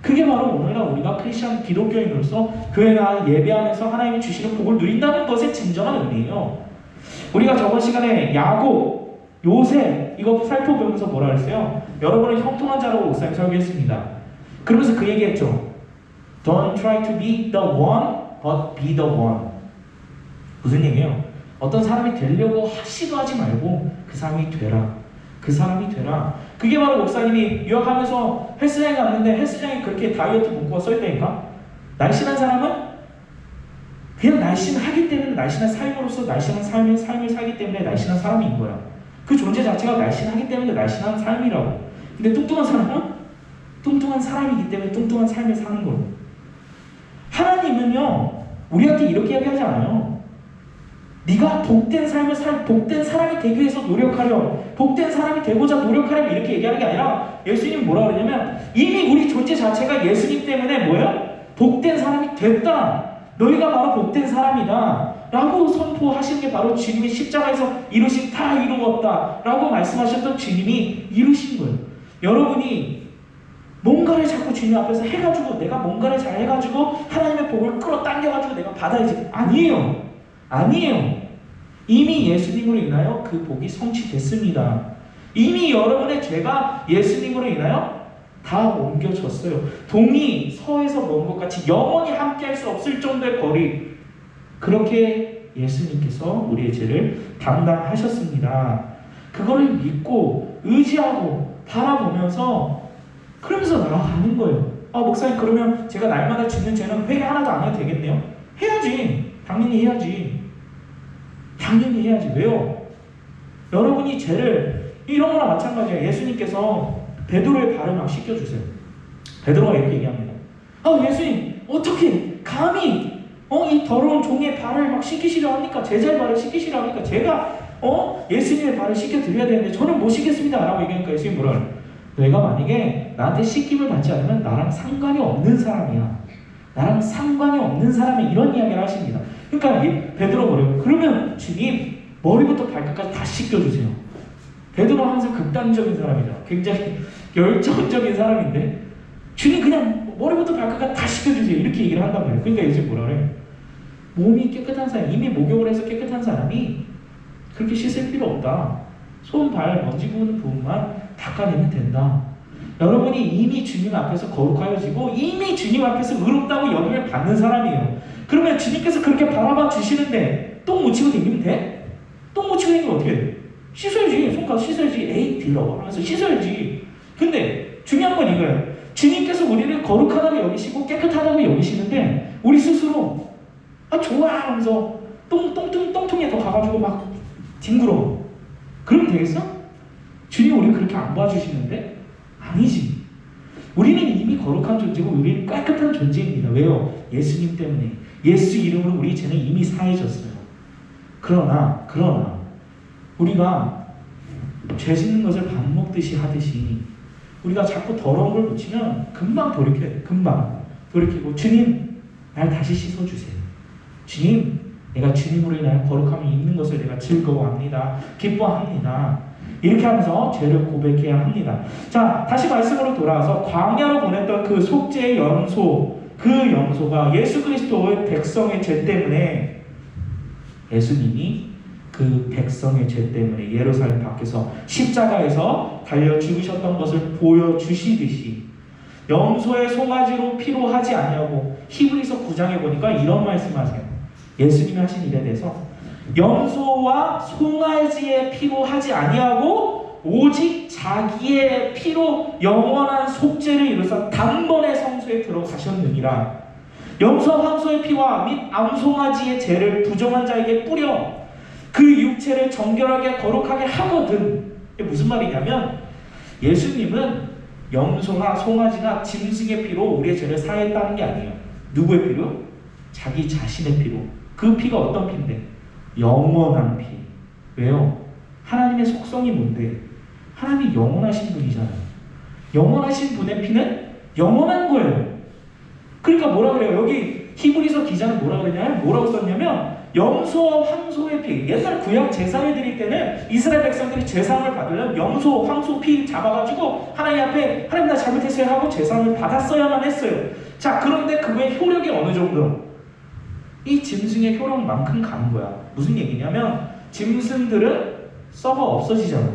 그게 바로 오늘날 우리가 크리스천 기독교인으로서 교회나 예배하면서 하나님이 주시는 복을 누린다는 것의 진정한 의미예요. 우리가 저번 시간에 야곱, 요셉 이거 살펴보면서 뭐라 그랬어요? 여러분은 형통한 자라고 목사님 설교했습니다. 그러면서 그 얘기했죠. Don't try to be the one, but be the one. 무슨 얘기예요? 어떤 사람이 되려고 시도하지 말고 그 사람이 되라. 그 사람이 되라. 그게 바로 목사님이 유학하면서 헬스장에 갔는데 헬스장에 그렇게 다이어트 문구가 써있다니까? 날씬한 사람은 그냥 날씬하기 때문에 날씬한 삶으로서 날씬한 삶을 살기 때문에 날씬한 사람인 거야. 그 존재 자체가 날씬하기 때문에 날씬한 삶이라고. 근데 뚱뚱한 사람은 뚱뚱한 사람이기 때문에 뚱뚱한 삶을 사는 거예요. 하나님은요 우리한테 이렇게 이야기하지 않아요. 네가 복된 삶을 복된 사람이 되기 위해서 노력하려, 복된 사람이 되고자 노력하려 이렇게 얘기하는 게 아니라 예수님은 뭐라 그러냐면 이미 우리 존재 자체가 예수님 때문에 뭐예요? 복된 사람이 됐다. 너희가 바로 복된 사람이다 라고 선포하신 게 바로 주님이 십자가에서 이루신 다 이루었다 라고 말씀하셨던 주님이 이루신 거예요. 여러분이 뭔가를 자꾸 주님 앞에서 해가지고 내가 뭔가를 잘 해가지고 하나님의 복을 끌어당겨가지고 내가 받아야지. 아니에요. 아니에요. 이미 예수님으로 인하여 그 복이 성취됐습니다. 이미 여러분의 죄가 예수님으로 인하여 다 옮겨졌어요. 동이 서에서 먼 것 같이 영원히 함께할 수 없을 정도의 거리, 그렇게 예수님께서 우리의 죄를 담당하셨습니다. 그거를 믿고 의지하고 바라보면서 그러면서 나아가는 거예요. 아 목사님 그러면 제가 날마다 짓는 죄는 회개 하나도 안 해도 되겠네요? 해야지. 당연히 해야지. 당연히 해야지. 왜요? 여러분이 죄를 이런 거나 마찬가지예요. 예수님께서 베드로의 발을 막 씻겨주세요. 베드로가 이렇게 얘기합니다. 아 예수님 어떻게 감히 이 더러운 종의 발을 막 씻기시려 합니까? 제자의 발을 씻기시려 합니까? 제가 예수님의 발을 씻겨드려야 되는데 저는 못 씻겠습니다 라고 얘기하니까 예수님 뭐라 그래요? 너희가 만약에 나한테 씻김을 받지 않으면 나랑 상관이 없는 사람이야. 나랑 상관이 없는 사람이 이런 이야기를 하십니다. 그러니까 베드로 뭐래요? 그러면 주님 머리부터 발끝까지 다 씻겨주세요. 베드로는 항상 극단적인 사람이죠. 굉장히 열정적인 사람인데 주님 그냥 머리부터 발끝까지 다 씻겨주세요 이렇게 얘기를 한단 말이에요. 그러니까 예수님 뭐라 그래요? 몸이 깨끗한 사람, 이미 목욕을 해서 깨끗한 사람이 그렇게 씻을 필요 없다. 손, 발, 먼지 부은 부분만 닦아내면 된다. 여러분이 이미 주님 앞에서 거룩하여지고 이미 주님 앞에서 의롭다고 여김을 받는 사람이에요. 그러면 주님께서 그렇게 바라봐 주시는데 똥 묻히고 다니면 돼? 똥 묻히고 다니면 어떻게 돼? 씻어야지. 손가락 씻어야지. 에이 빌어 하면서 씻어야지. 근데 중요한 건 이거예요. 주님께서 우리를 거룩하다고 여기시고 깨끗하다고 여기시는데 우리 스스로 좋아 하면서 똥통에 더 가가지고 막 뒹굴어. 그러면 되겠어? 주님 우리 그렇게 안 봐주시는데? 아니지. 우리는 이미 거룩한 존재고 우리는 깨끗한 존재입니다. 왜요? 예수님 때문에. 예수 이름으로 우리 죄는 이미 사해졌어요. 그러나 우리가 죄 짓는 것을 밥 먹듯이 하듯이 우리가 자꾸 더러운 걸 묻히면 금방 돌이켜요. 금방 돌이키고 주님 날 다시 씻어주세요. 주님 내가 주님으로 인하여 거룩함이 있는 것을 내가 즐거워합니다. 기뻐합니다. 이렇게 하면서 죄를 고백해야 합니다. 자, 다시 말씀으로 돌아와서 광야로 보냈던 그 속죄의 염소, 그 염소가 예수 그리스도의 백성의 죄 때문에 예수님이 그 백성의 죄 때문에 예루살렘 밖에서 십자가에서 달려 죽으셨던 것을 보여주시듯이 염소의 송아지로 피로 하지 아니하고 히브리서 9장에 보니까 이런 말씀하세요. 예수님이 하신 일에 대해서 염소와 송아지의 피로 하지 아니하고 오직 자기의 피로 영원한 속죄를 이루사 단번에 성소에 들어가셨느니라. 염소와 황소의 피와 및 암송아지의 죄를 부정한 자에게 뿌려 그 육체를 정결하게 거룩하게 하거든. 이게 무슨 말이냐면 예수님은 염소나 송아지나 짐승의 피로 우리의 죄를 사했다는 게 아니에요. 누구의 피로? 자기 자신의 피로. 그 피가 어떤 피인데? 영원한 피. 왜요? 하나님의 속성이 뭔데? 하나님이 영원하신 분이잖아요. 영원하신 분의 피는 영원한 거예요. 그러니까 뭐라 그래요? 여기 히브리서 기자는 뭐라 그러냐면 뭐라고 썼냐면 염소와 황소의 피. 옛날 구약 제사를 드릴 때는 이스라엘 백성들이 제사를 받으려면 염소, 황소 피 잡아가지고 하나님 앞에 하나님 나 잘못했어요 하고 제사를 받았어야만 했어요. 자, 그런데 그거의 효력이 어느 정도? 이 짐승의 효력만큼 가는 거야. 무슨 얘기냐면 짐승들은 썩어 없어지잖아.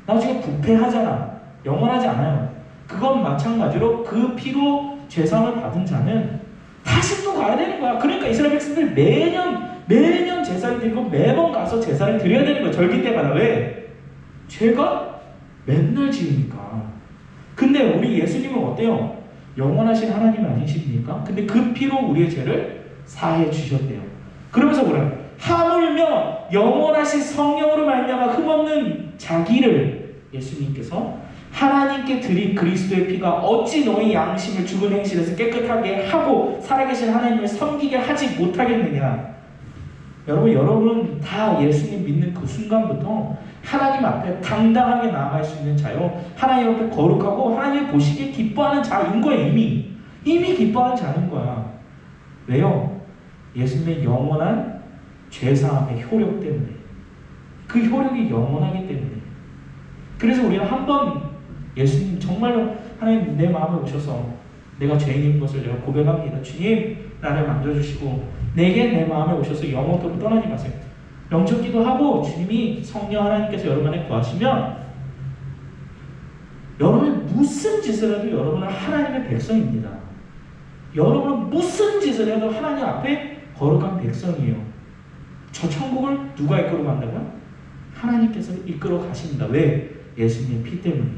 나중에 부패하잖아. 영원하지 않아요. 그건 마찬가지로 그 피로 죄상을 받은 자는 다시 또 가야 되는 거야. 그러니까 이스라엘 백성들 매년 제사를 드리고 매번 가서 제사를 드려야 되는 거야. 절기 때마다. 왜? 죄가 맨날 지으니까. 근데 우리 예수님은 어때요? 영원하신 하나님 아니십니까? 근데 그 피로 우리의 죄를 사해 주셨대요. 그러면서 뭐래요? 하물며 영원하신 성령으로 말미암아 흠없는 자기를 예수님께서 하나님께 드린 그리스도의 피가 어찌 너희 양심을 죽은 행실에서 깨끗하게 하고 살아계신 하나님을 섬기게 하지 못하겠느냐. 여러분은 다 예수님 믿는 그 순간부터 하나님 앞에 당당하게 나아갈 수 있는 자요, 하나님 앞에 거룩하고 하나님을 보시기에 기뻐하는 자인 거예요. 이미 기뻐하는 자인 거야. 왜요? 예수님의 영원한 죄사함의 효력 때문에. 그 효력이 영원하기 때문에. 그래서 우리는 한번 예수님 정말로 하나님 내 마음에 오셔서 내가 죄인인 것을 내가 고백합니다. 주님 나를 만져주시고 내게 내 마음에 오셔서 영원토록 떠나지 마세요. 영적 기도하고 주님이 성령 하나님께서 여러분 안에 구하시면 여러분은 무슨 짓을 해도 여러분은 하나님의 백성입니다. 여러분은 무슨 짓을 해도 하나님 앞에 거룩한 백성이에요. 저 천국을 누가 이끌어 간다고요? 하나님께서 이끌어 가십니다. 왜? 예수님의 피 때문에.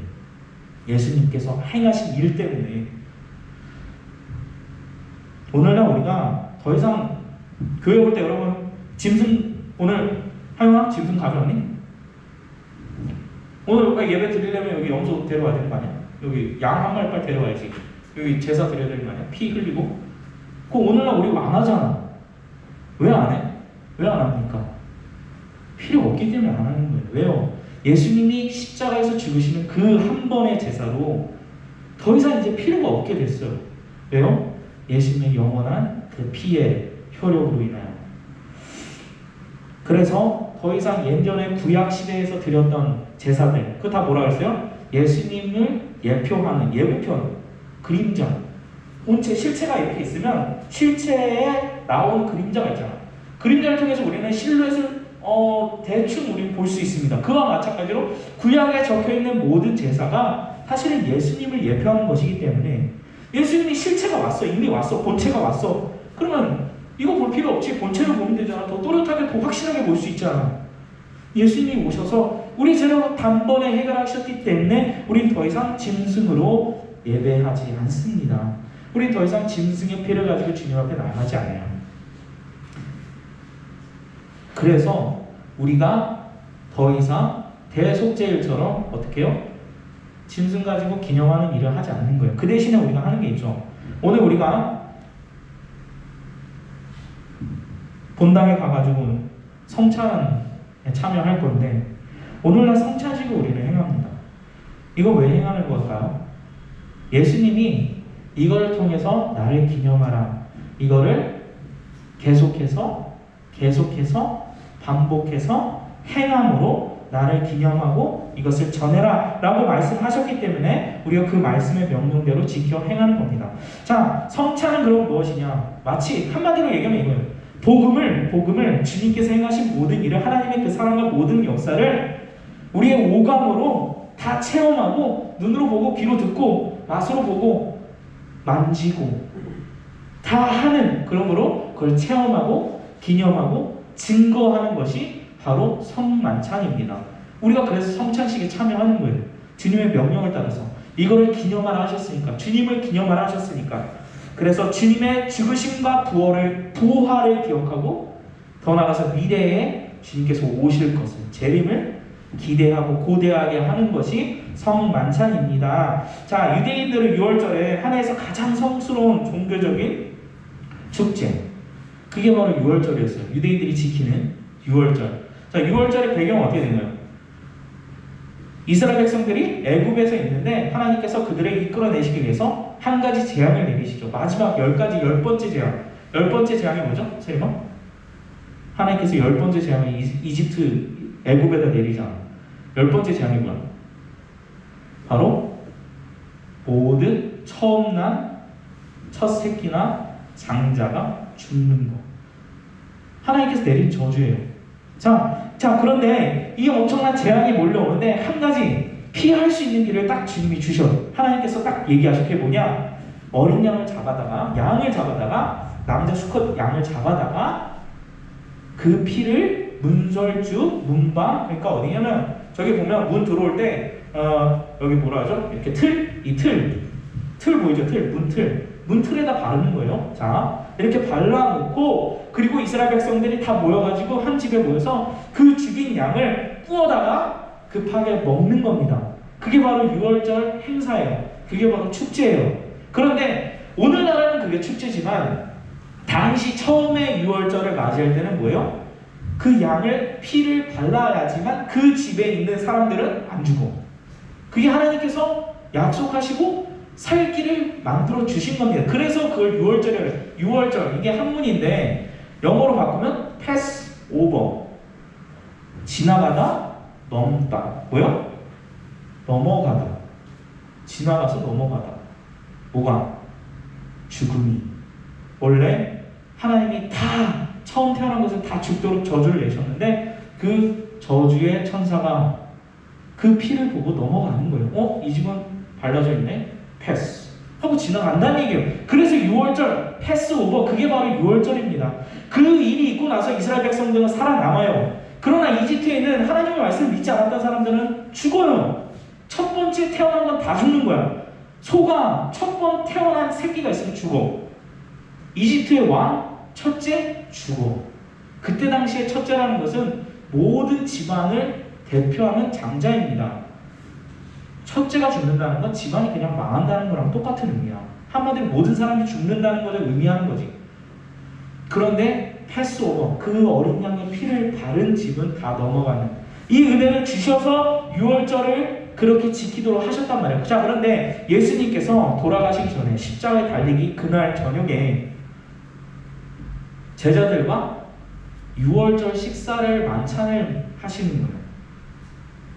예수님께서 행하신 일 때문에. 오늘날 우리가 더 이상 교회 올 때 여러분 짐승 오늘 하영아 짐승 가져왔니? 오늘 우리가 예배 드리려면 여기 염소 데려와야 되는 거 아니야? 여기 양 한 마리 빨리 데려와야지. 여기 제사 드려야 되는 거 아니야? 피 흘리고. 그거 오늘날 우리 안 하잖아. 왜 안 해? 왜 안 합니까? 필요 없기 때문에 안 하는 거예요. 왜요? 예수님이 십자가에서 죽으시는 그 한 번의 제사로 더 이상 이제 필요가 없게 됐어요. 왜요? 예수님의 영원한 그 피의 효력으로 인하여. 그래서 더 이상 예전에 구약 시대에서 드렸던 제사들, 그거 다 뭐라 그랬어요? 예수님을 예표하는 예고편, 그림자. 본체 실체가 이렇게 있으면 실체에 나오는 그림자가 있잖아. 그림자를 통해서 우리는 실루엣을 대충 우리는 볼 수 있습니다. 그와 마찬가지로 구약에 적혀있는 모든 제사가 사실은 예수님을 예표하는 것이기 때문에 예수님이 실체가 왔어. 이미 왔어. 본체가 왔어. 그러면 이거 볼 필요 없지. 본체를 보면 되잖아. 더 또렷하게 더 확실하게 볼 수 있잖아. 예수님이 오셔서 우리 죄를 단번에 해결하셨기 때문에 우린 더 이상 짐승으로 예배하지 않습니다. 우린 더 이상 짐승의 피를 가지고 주님 앞에 나가지 않아요. 그래서 우리가 더 이상 대속죄일처럼 어떻게 해요? 짐승 가지고 기념하는 일을 하지 않는 거예요. 그 대신에 우리가 하는 게 있죠. 오늘 우리가 본당에 가가지고 성찬에 참여할 건데 오늘날 성찬식을 우리는 행합니다. 이거 왜 행하는 걸까요? 예수님이 이걸 통해서 나를 기념하라. 이거를 계속해서 반복해서 행함으로 나를 기념하고 이것을 전해라 라고 말씀하셨기 때문에 우리가 그 말씀의 명령대로 지켜 행하는 겁니다. 자, 성찬은 그럼 무엇이냐? 마치 한마디로 얘기하면 이거예요. 복음을 주님께서 행하신 모든 일을, 하나님의 그 사랑과 모든 역사를 우리의 오감으로 다 체험하고 눈으로 보고 귀로 듣고 맛으로 보고 만지고 다 하는, 그러므로 그걸 체험하고 기념하고 증거하는 것이 바로 성만찬입니다. 우리가 그래서 성찬식에 참여하는 거예요. 주님의 명령을 따라서 이거를 기념하라 하셨으니까, 주님을 기념하라 하셨으니까. 그래서 주님의 죽으심과 부활을 기억하고 더 나아가서 미래에 주님께서 오실 것을, 재림을 기대하고 고대하게 하는 것이 성만찬입니다. 자, 유대인들은 6월절에 한 해에서 가장 성스러운 종교적인 축제, 그게 바로 6월절이었어요. 유대인들이 지키는 6월절. 자, 6월절의 배경은 어떻게 되나요? 이스라엘 백성들이 애굽에서 있는데 하나님께서 그들을 이끌어내시기 위해서 한 가지 재앙을 내리시죠. 마지막 10번째 재앙. 10번째 재앙이 뭐죠? 세리마? 하나님께서 10번째 재앙을 이집트 애굽에다 내리잖아. 10번째 재앙이 뭐야? 바로 모든 처음 난 첫 새끼나 장자가 죽는 거. 하나님께서 내린 저주예요. 자, 그런데 이 엄청난 재앙이 몰려오는데 한 가지 피할 수 있는 길을 딱 주님이 주셔요. 하나님께서 딱 얘기하셨게 뭐냐? 어린 양을 잡아다가 남자 수컷 양을 잡아다가 그 피를 문설주, 문방, 그러니까 어디냐면 저기 보면 문 들어올 때 여기 뭐라 하죠? 이렇게 틀 보이죠? 문틀에다 바르는 거예요. 자, 이렇게 발라놓고 그리고 이스라엘 백성들이 다 모여가지고 한 집에 모여서 그 죽인 양을 구워다가 급하게 먹는 겁니다. 그게 바로 6월절 행사예요. 그게 바로 축제예요. 그런데 오늘날은 그게 축제지만 당시 처음에 6월절을 맞이할 때는 뭐예요? 그 양을 피를 발라야지만 그 집에 있는 사람들은 안 죽어. 그게 하나님께서 약속하시고 살 길을 만들어 주신 겁니다. 그래서 그걸 6월절 이게 한문인데 영어로 바꾸면 pass over, 지나가다, 넘다. 뭐요? 넘어가다. 지나가서 넘어가다. 뭐가? 죽음이. 원래 하나님이 다 처음 태어난 것은 다 죽도록 저주를 내셨는데 그 저주의 천사가 그 피를 보고 넘어가는 거예요. 이 집은 발라져 있네? 패스 하고 지나간다는 얘기예요. 그래서 6월절 패스 오버, 그게 바로 6월절입니다. 그 일이 있고 나서 이스라엘 백성들은 살아남아요. 그러나 이집트에 있는 하나님의 말씀을 믿지 않았던 사람들은 죽어요. 첫 번째 태어난 건 다 죽는 거야. 소가 첫 번 태어난 새끼가 있으면 죽어. 이집트의 왕 첫째 죽어. 그때 당시에 첫째라는 것은 모든 집안을 대표하는 장자입니다. 첫째가 죽는다는 건 집안이 그냥 망한다는 거랑 똑같은 의미야. 한마디로 모든 사람이 죽는다는 것을 의미하는 거지. 그런데 패스오버, 그 어린 양의 피를 바른 집은 다 넘어가는 이 은혜를 주셔서 6월절을 그렇게 지키도록 하셨단 말이에요. 자, 그런데 예수님께서 돌아가시기 전에 십자가에 달리기 그날 저녁에 제자들과 6월절 식사를 만찬을 하시는 거예요.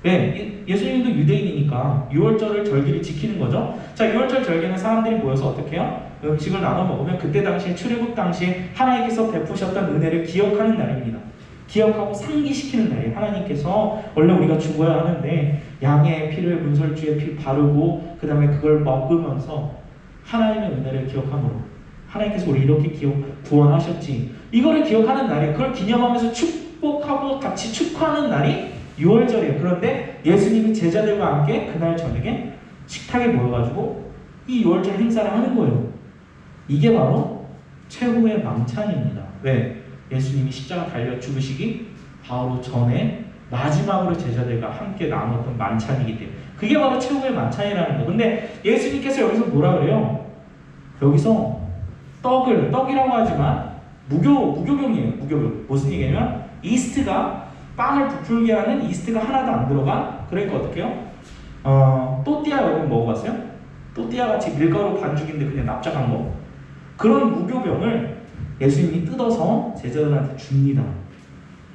네, 예수님도 유대인이니까 6월절을 절기를 지키는 거죠. 자, 6월절 절기는 사람들이 모여서 어떻게 해요? 음식을 나눠 먹으면 그때 당시에 출애굽 당시에 하나님께서 베푸셨던 은혜를 기억하는 날입니다. 기억하고 상기시키는 날이에요. 하나님께서 원래 우리가 죽어야 하는데 양의 피를 문설주에 피 바르고 그 다음에 그걸 먹으면서 하나님의 은혜를 기억함으로 하나님께서 우리 이렇게 구원하셨지, 이거를 기억하는 날이에요. 그걸 기념하면서 축복하고 같이 축하하는 날이 6월절이에요. 그런데 예수님이 제자들과 함께 그날 저녁에 식탁에 모여가지고 이 6월절 행사를 하는 거예요. 이게 바로 최후의 만찬입니다. 왜? 예수님이 십자가 달려 죽으시기 바로 전에 마지막으로 제자들과 함께 나눴던 만찬이기 때문에 그게 바로 최후의 만찬이라는 거. 근데 예수님께서 여기서 뭐라 그래요? 여기서 떡이라고 하지만 무교병이에요. 무교병. 무슨 얘기냐면 이스트가 빵을 부풀게 하는 이스트가 하나도 안 들어간, 그러니까 어떻게 해요? 또띠아 여러분 먹어봤어요? 또띠아 같이 밀가루 반죽인데 그냥 납작한 거, 그런 무교병을 예수님이 뜯어서 제자들한테 줍니다.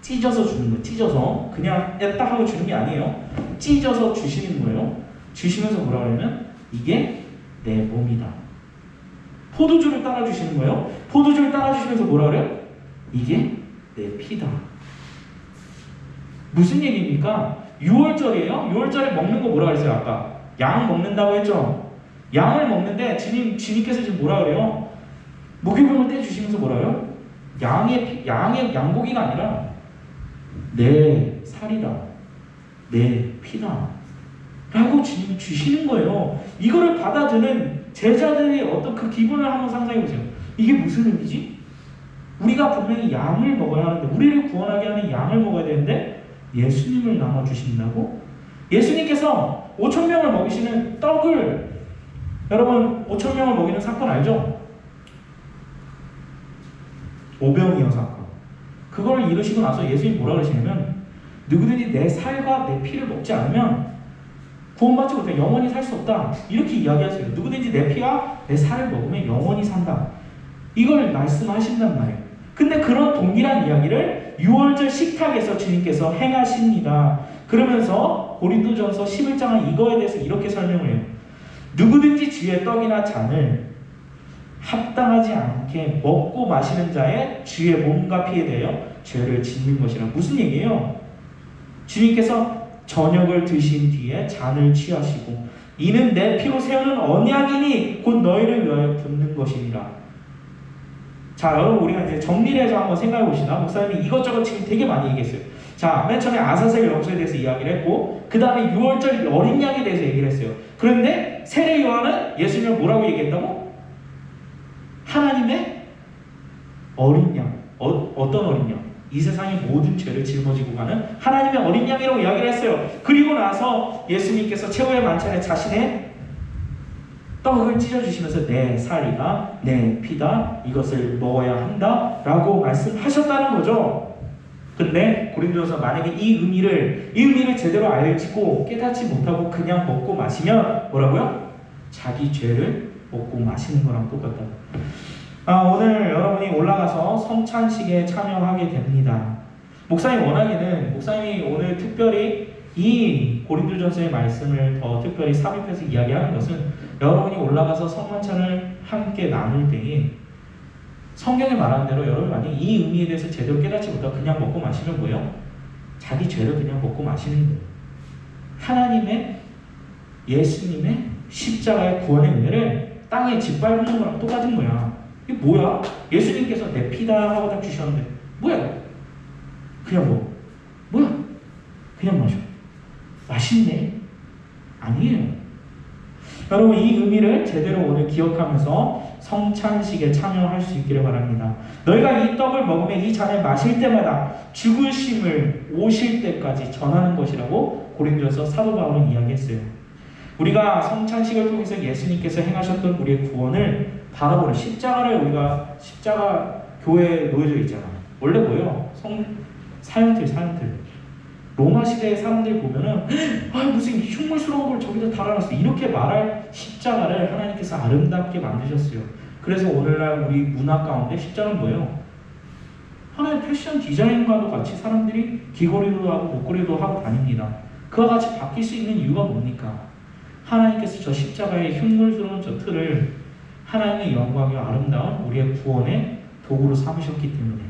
찢어서 주는 거예요. 찢어서 그냥 딱 하고 주는 게 아니에요. 찢어서 주시는 거예요. 주시면서 뭐라 그러냐면 이게 내 몸이다. 포도주를 따라주시는 거예요. 포도주를 따라주시면서 뭐라 그래요? 이게 내 피다. 무슨 얘기입니까? 6월절이에요. 6월절에 먹는 거 뭐라 그랬어요? 아까 양 먹는다고 했죠. 양을 먹는데 주님께서 지금 뭐라 그래요? 무교병을 떼주시면서 뭐라 그래요? 양고기가 아니라 내 살이다, 내 피다 라고 주님이 주시는 거예요. 이거를 받아드는 제자들의 어떤 그 기분을 한번 상상해 보세요. 이게 무슨 의미지? 우리가 분명히 양을 먹어야 하는데, 우리를 구원하게 하는 양을 먹어야 되는데 예수님을 나눠주신다고? 예수님께서 5,000명을 먹이시는 떡을, 여러분 5,000명을 먹이는 사건 알죠? 오병이어 사건. 그걸 이루시고 나서 예수님이 뭐라 그러시냐면 누구든지 내 살과 내 피를 먹지 않으면 구원받지 못해 영원히 살 수 없다, 이렇게 이야기하세요. 누구든지 내 피와 내 살을 먹으면 영원히 산다, 이걸 말씀하신단 말이에요. 근데 그런 동일한 이야기를 유월절 식탁에서 주님께서 행하십니다. 그러면서 고린도전서 11장은 이거에 대해서 이렇게 설명을 해요. 누구든지 주의 떡이나 잔을 합당하지 않게 먹고 마시는 자의 주의 몸과 피에 대하여 죄를 짓는 것이라. 무슨 얘기예요? 주님께서 저녁을 드신 뒤에 잔을 취하시고 이는 내 피로 세우는 언약이니 곧 너희를 위하여 붓는 것이니라. 자, 여러분 우리가 이제 정리를 해서 한번 생각해 봅시다. 목사님이 이것저것 지금 되게 많이 얘기했어요. 자, 맨 처음에 아사셀 염소에 대해서 이야기를 했고 그 다음에 6월절 어린 양에 대해서 얘기를 했어요. 그런데 세례 요한은 예수님을 뭐라고 얘기했다고? 하나님의 어린 양. 어떤 어린 양? 이 세상의 모든 죄를 짊어지고 가는 하나님의 어린 양이라고 이야기를 했어요. 그리고 나서 예수님께서 최후의 만찬에 자신의 떡을 찢어주시면서 내 살이가 내 피다, 이것을 먹어야 한다 라고 말씀하셨다는 거죠. 근데 고린도전서 만약에 이 의미를 제대로 알고 깨닫지 못하고 그냥 먹고 마시면 뭐라고요? 자기 죄를 먹고 마시는 거랑 똑같다. 오늘 여러분이 올라가서 성찬식에 참여하게 됩니다. 목사님이 오늘 특별히 이 고린도전서의 말씀을 더 특별히 삽입해서 이야기하는 것은 여러분이 올라가서 성만찬을 함께 나눌 때에 성경에 말하는 대로 여러분 만약에 이 의미에 대해서 제대로 깨닫지 못하고 그냥 먹고 마시면 뭐예요? 자기 죄를 그냥 먹고 마시는 거예요. 하나님의 예수님의 십자가의 구원의 은혜를 땅에 짓밟는 거랑 똑같은 거야. 이게 뭐야? 예수님께서 내 피다 하고 딱 주셨는데 뭐야? 그냥 먹어. 뭐야? 그냥 마셔. 맛있네? 아니에요. 여러분 이 의미를 제대로 오늘 기억하면서 성찬식에 참여할 수 있기를 바랍니다. 너희가 이 떡을 먹으며 이 잔을 마실 때마다 죽으심을 오실 때까지 전하는 것이라고 고린도전서 사도 바울은 이야기했어요. 우리가 성찬식을 통해서 예수님께서 행하셨던 우리의 구원을 바라보는 십자가 교회에 놓여져 있잖아. 원래 뭐예요? 사형틀. 로마 시대의 사람들 보면은 무슨 흉물스러운 걸 저기다 달아놨어 이렇게 말할 십자가를 하나님께서 아름답게 만드셨어요. 그래서 오늘날 우리 문화 가운데 십자가는 뭐예요? 하나의 패션 디자인과도 같이 사람들이 귀걸이도 하고 목걸이도 하고 다닙니다. 그와 같이 바뀔 수 있는 이유가 뭡니까? 하나님께서 저 십자가의 흉물스러운 저 틀을 하나님의 영광과 아름다운 우리의 구원의 도구로 삼으셨기 때문에,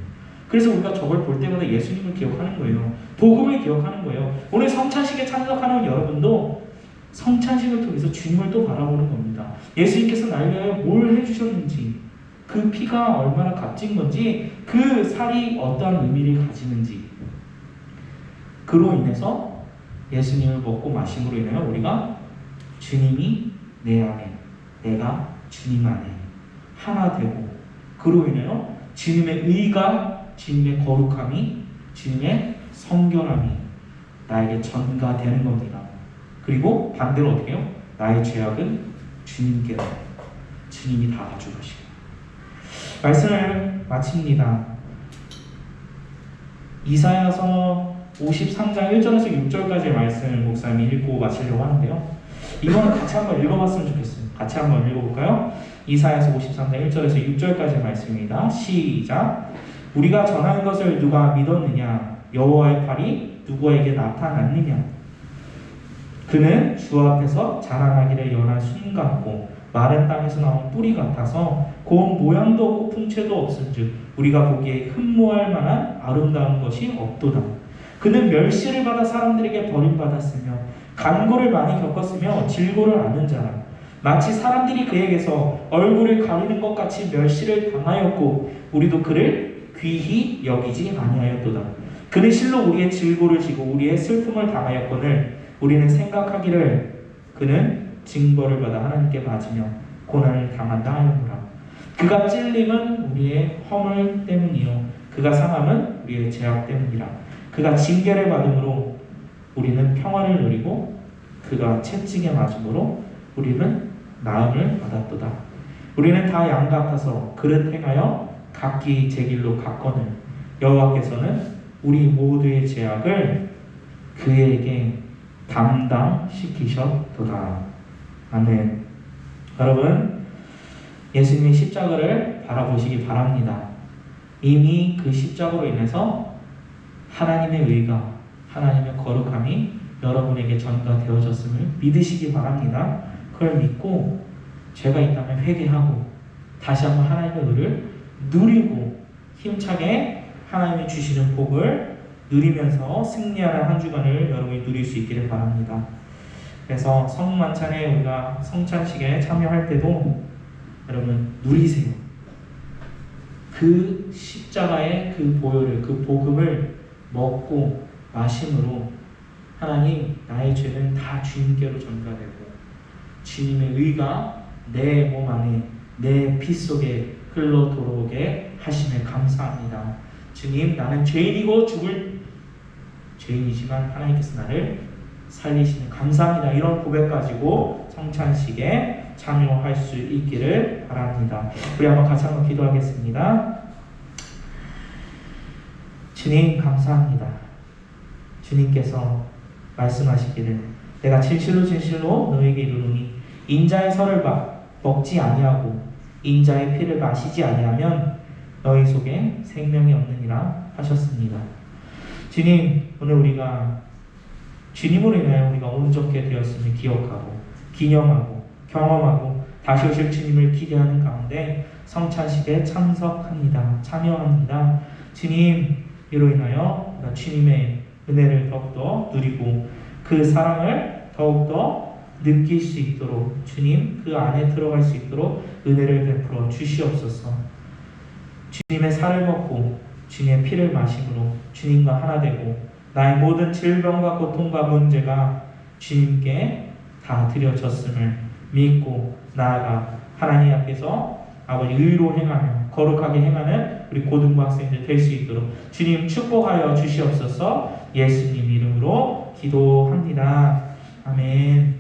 그래서 우리가 저걸 볼 때마다 예수님을 기억하는 거예요. 복음을 기억하는 거예요. 오늘 성찬식에 참석하는 여러분도 성찬식을 통해서 주님을 또 바라보는 겁니다. 예수님께서 나를 위하여 뭘 해주셨는지, 그 피가 얼마나 값진 건지, 그 살이 어떠한 의미를 가지는지, 그로 인해서 예수님을 먹고 마심으로 인하여 우리가 주님이 내 안에, 내가 주님 안에 하나 되고, 그로 인하여 주님의 의가, 주님의 거룩함이, 주님의 성결함이 나에게 전가되는 겁니다. 그리고 반대로 어떻게 해요? 나의 죄악은 주님께로, 주님이 다 가져가시고. 말씀을 마칩니다. 이사야서 53장 1절에서 6절까지의 말씀을 목사님이 읽고 마치려고 하는데요. 이거는 같이 한번 읽어봤으면 좋겠어요. 같이 한번 읽어볼까요? 이사야서 53장 1절에서 6절까지의 말씀입니다. 시작. 우리가 전하는 것을 누가 믿었느냐? 여호와의 팔이 누구에게 나타났느냐? 그는 주 앞에서 자라나기를 연한 순 같고 마른 땅에서 나온 뿌리 같아서 고운 모양도 없고 풍채도 없은즉 우리가 보기에 흠모할 만한 아름다운 것이 없도다. 그는 멸시를 받아 사람들에게 버림받았으며 간고를 많이 겪었으며 질고를 아는 자라. 마치 사람들이 그에게서 얼굴을 가리는 것 같이 멸시를 당하였고 우리도 그를 귀히 여기지 아니하였도다. 그는 실로 우리의 질고를 지고 우리의 슬픔을 당하였거늘 우리는 생각하기를 그는 징벌을 받아 하나님께 맞으며 고난을 당한다 하였노라. 그가 찔림은 우리의 허물 때문이요 그가 상함은 우리의 죄악 때문이라. 그가 징계를 받음으로 우리는 평화를 누리고 그가 채찍에 맞음으로 우리는 나음을 받았도다. 우리는 다 양 같아서 그릇 행하여 각기 제 길로 갔거늘 여호와께서는 우리 모두의 죄악을 그에게 담당시키셨도다. 아멘. 여러분, 예수님의 십자가를 바라보시기 바랍니다. 이미 그 십자가로 인해서 하나님의 의가, 하나님의 거룩함이 여러분에게 전가되어졌음을 믿으시기 바랍니다. 그걸 믿고 죄가 있다면 회개하고 다시 한번 하나님의 의를 누리고 힘차게 하나님이 주시는 복을 누리면서 승리하는 한 주간을 여러분이 누릴 수 있기를 바랍니다. 그래서 성만찬에 우리가 성찬식에 참여할 때도 여러분 누리세요. 그 십자가의 그 보혈을, 그 복음을 먹고 마심으로 하나님, 나의 죄는 다 주님께로 전가되고 주님의 의가 내 몸 안에, 내 피 속에 흘러 들어오게 하심에 감사합니다. 주님, 나는 죄인이고 죽을 죄인이지만 하나님께서 나를 살리시는 감사합니다. 이런 고백 가지고 성찬식에 참여할 수 있기를 바랍니다. 우리 한번 같이 한번 기도하겠습니다. 주님, 감사합니다. 주님께서 말씀하시기를 내가 진실로 진실로 너에게 이르노니 인자의 설을 먹지 아니하고 인자의 피를 마시지 아니하면 너희 속에 생명이 없느니라 하셨습니다. 주님, 오늘 우리가 주님으로 인하여 우리가 온전케 되었음을 기억하고 기념하고 경험하고 다시 오실 주님을 기대하는 가운데 성찬식에 참석합니다. 참여합니다. 주님, 이로 인하여 우리가 주님의 은혜를 더욱더 누리고 그 사랑을 더욱더 느낄 수 있도록 주님 그 안에 들어갈 수 있도록 은혜를 베풀어 주시옵소서. 주님의 살을 먹고 주님의 피를 마심으로 주님과 하나 되고 나의 모든 질병과 고통과 문제가 주님께 다 드려졌음을 믿고 나아가 하나님 앞에서 아버지 의로 행하며 거룩하게 행하는 우리 고등부 학생들 될 수 있도록 주님 축복하여 주시옵소서. 예수님 이름으로 기도합니다. 아멘.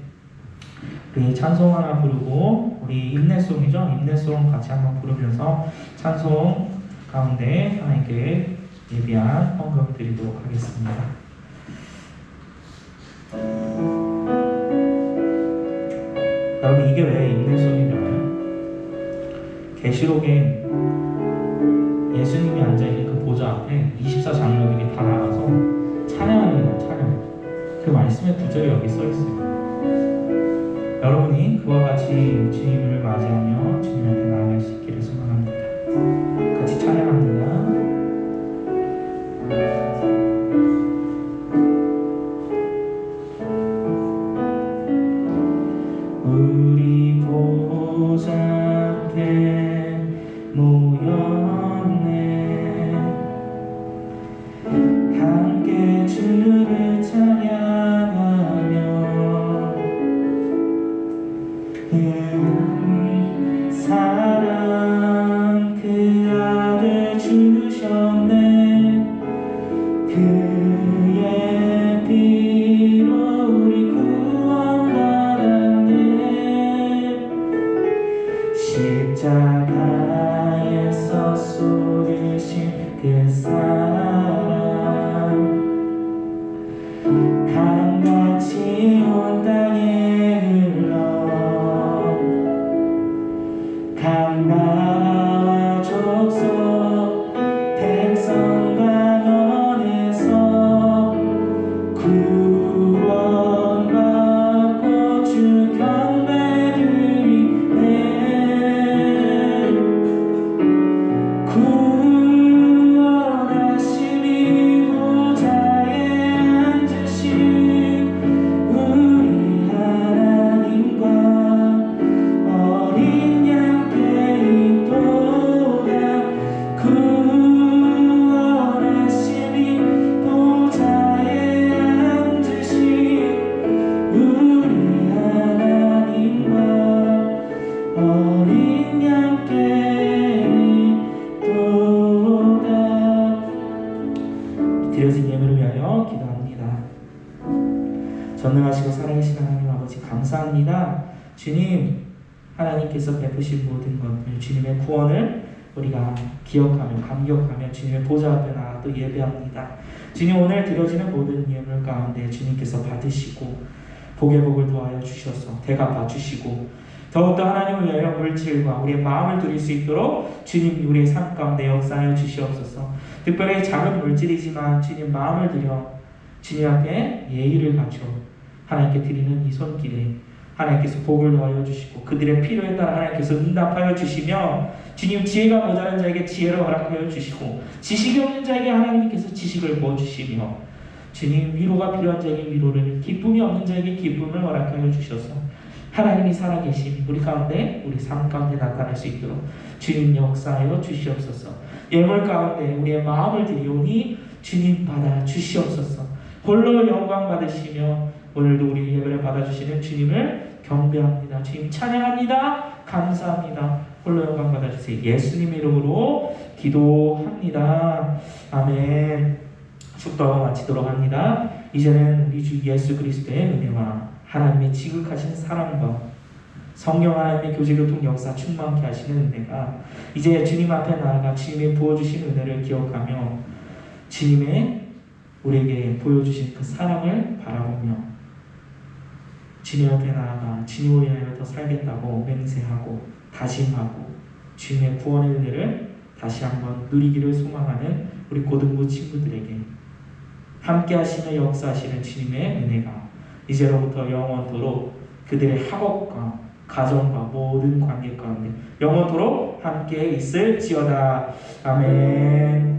우리 찬송 하나 부르고 우리 인내송이죠. 인내송 같이 한번 부르면서 찬송 가운데 하나님께 예비한 헌금 드리도록 하겠습니다. 여러분, 이게 왜 인내송인가요? 계시록에 예수님이 앉아있는 그 보좌 앞에 24장로들이 다 나가서 찬양하는 거예요. 찬양. 그 말씀의 구절이 여기 써있어요. 여러분이 그와 같이 주님을 맞이하며 주님 앞에 나아갈 수 있기를 소망합니다. 같이 찬양합니다. 우리 보좌 앞에 모였네. 함께 주를 찬양하며 사랑 그 아들 주셨네. 그의 피로 우리 구원받았네. 십자가에서 쏟으신 그 사랑 강같이 온 땅에 흘러 각 나라와 족속 백성 가운데서 구원받고 주 경배 드리네. 구원하심이 보좌에 앉으신 우리 하나님과 어린 양께 있도다. 구원하심이 보좌에 앉으신 우리 하나님과 어린 양께 있도다. 드려진 예물을 위하여 기도합니다. 전능하시고 살아계신 하나님 아버지 감사합니다. 주님, 하나님께서 베푸신 모든 것들 주님의 구원을 우리가 기억하며 감격하며 주님의 보좌 앞에 나아 또 예배합니다. 주님, 오늘 드려지는 모든 예물 가운데 주님께서 받으시고 복의 복을 더하여 주셔서 대가 봐주시고 더욱더 하나님을 위하여 물질과 우리의 마음을 드릴 수 있도록 주님 우리의 삶 가운데 역사하여 주시옵소서. 특별히 작은 물질이지만 주님 마음을 들여 주님 앞에 예의를 갖춰 하나님께 드리는 이 손길에 하나님께서 복을 더하여 주시고 그들의 필요에 따라 하나님께서 응답하여 주시며 주님 지혜가 모자란 자에게 지혜를 허락하여 주시고 지식이 없는 자에게 하나님께서 지식을 부어주시며 주님 위로가 필요한 자에게 위로를 기쁨이 없는 자에게 기쁨을 허락하여 주셔서 하나님이 살아계신 우리 가운데 우리 삶 가운데 나타날 수 있도록 주님 역사하여 주시옵소서. 예물 가운데 우리의 마음을 드리오니 주님 받아 주시옵소서. 홀로 영광 받으시며 오늘도 우리 예배를 받아주시는 주님을 경배합니다. 주님 찬양합니다. 감사합니다. 홀로 영광 받아주세요. 예수님의 이름으로 기도합니다. 아멘. 축도하고 마치도록 합니다. 이제는 우리 주 예수 그리스도의 은혜와 하나님의 지극하신 사랑과 성령 하나님의 교제교통 역사 충만케 하시는 은혜가 이제 주님 앞에 나아가 주님의 부어주신 은혜를 기억하며 주님의 우리에게 보여주신 그 사랑을 바라보며 주님 앞에 나아가 주님을 위하여 더 살겠다고 맹세하고 다짐하고 주님의 구원의 은혜를 다시 한번 누리기를 소망하는 우리 고등부 친구들에게 함께 하시며 역사하시는 주님의 은혜가 이제로부터 영원토록 그들의 학업과 가정과 모든 관계 가운데 영원토록 함께 있을지어다. 아멘.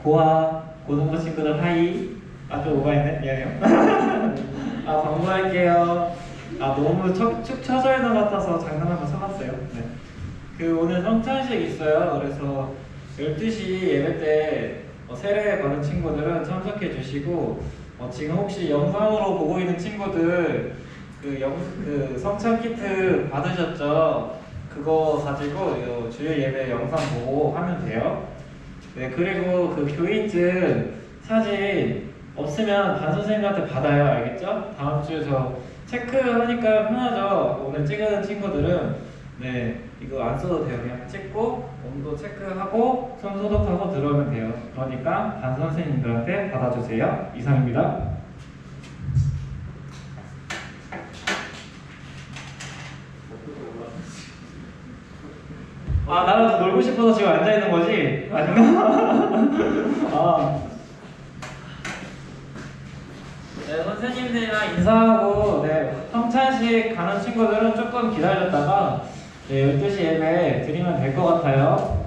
고아 고등부 친구들 하이. 좀 오버했네. 미안해요. 방문할게요. 너무 축 처져 있는 것 같아서 장난 한번 쳐봤어요. 네. 오늘 성찬식 있어요. 그래서 12시 예배 때 세례 받은 친구들은 참석해 주시고 지금 혹시 영상으로 보고 있는 친구들 성찬 키트 받으셨죠? 그거 가지고 주일 예배 영상 보고 하면 돼요. 네, 그리고 교인증 사진 없으면 반 선생님한테 받아요. 알겠죠? 다음 주 저 체크하니까 편하죠? 오늘 찍은 친구들은 네, 이거 안 써도 돼요. 그냥 찍고 온도 체크하고 손 소독하고 들어오면 돼요. 그러니까 반 선생님들한테 받아주세요. 이상입니다. 나랑 놀고 싶어서 지금 앉아있는 거지? 아닌가? 네, 선생님들이랑 인사하고 성찬식 가는 친구들은 조금 기다렸다가 12시 예배 드리면 될 것 같아요.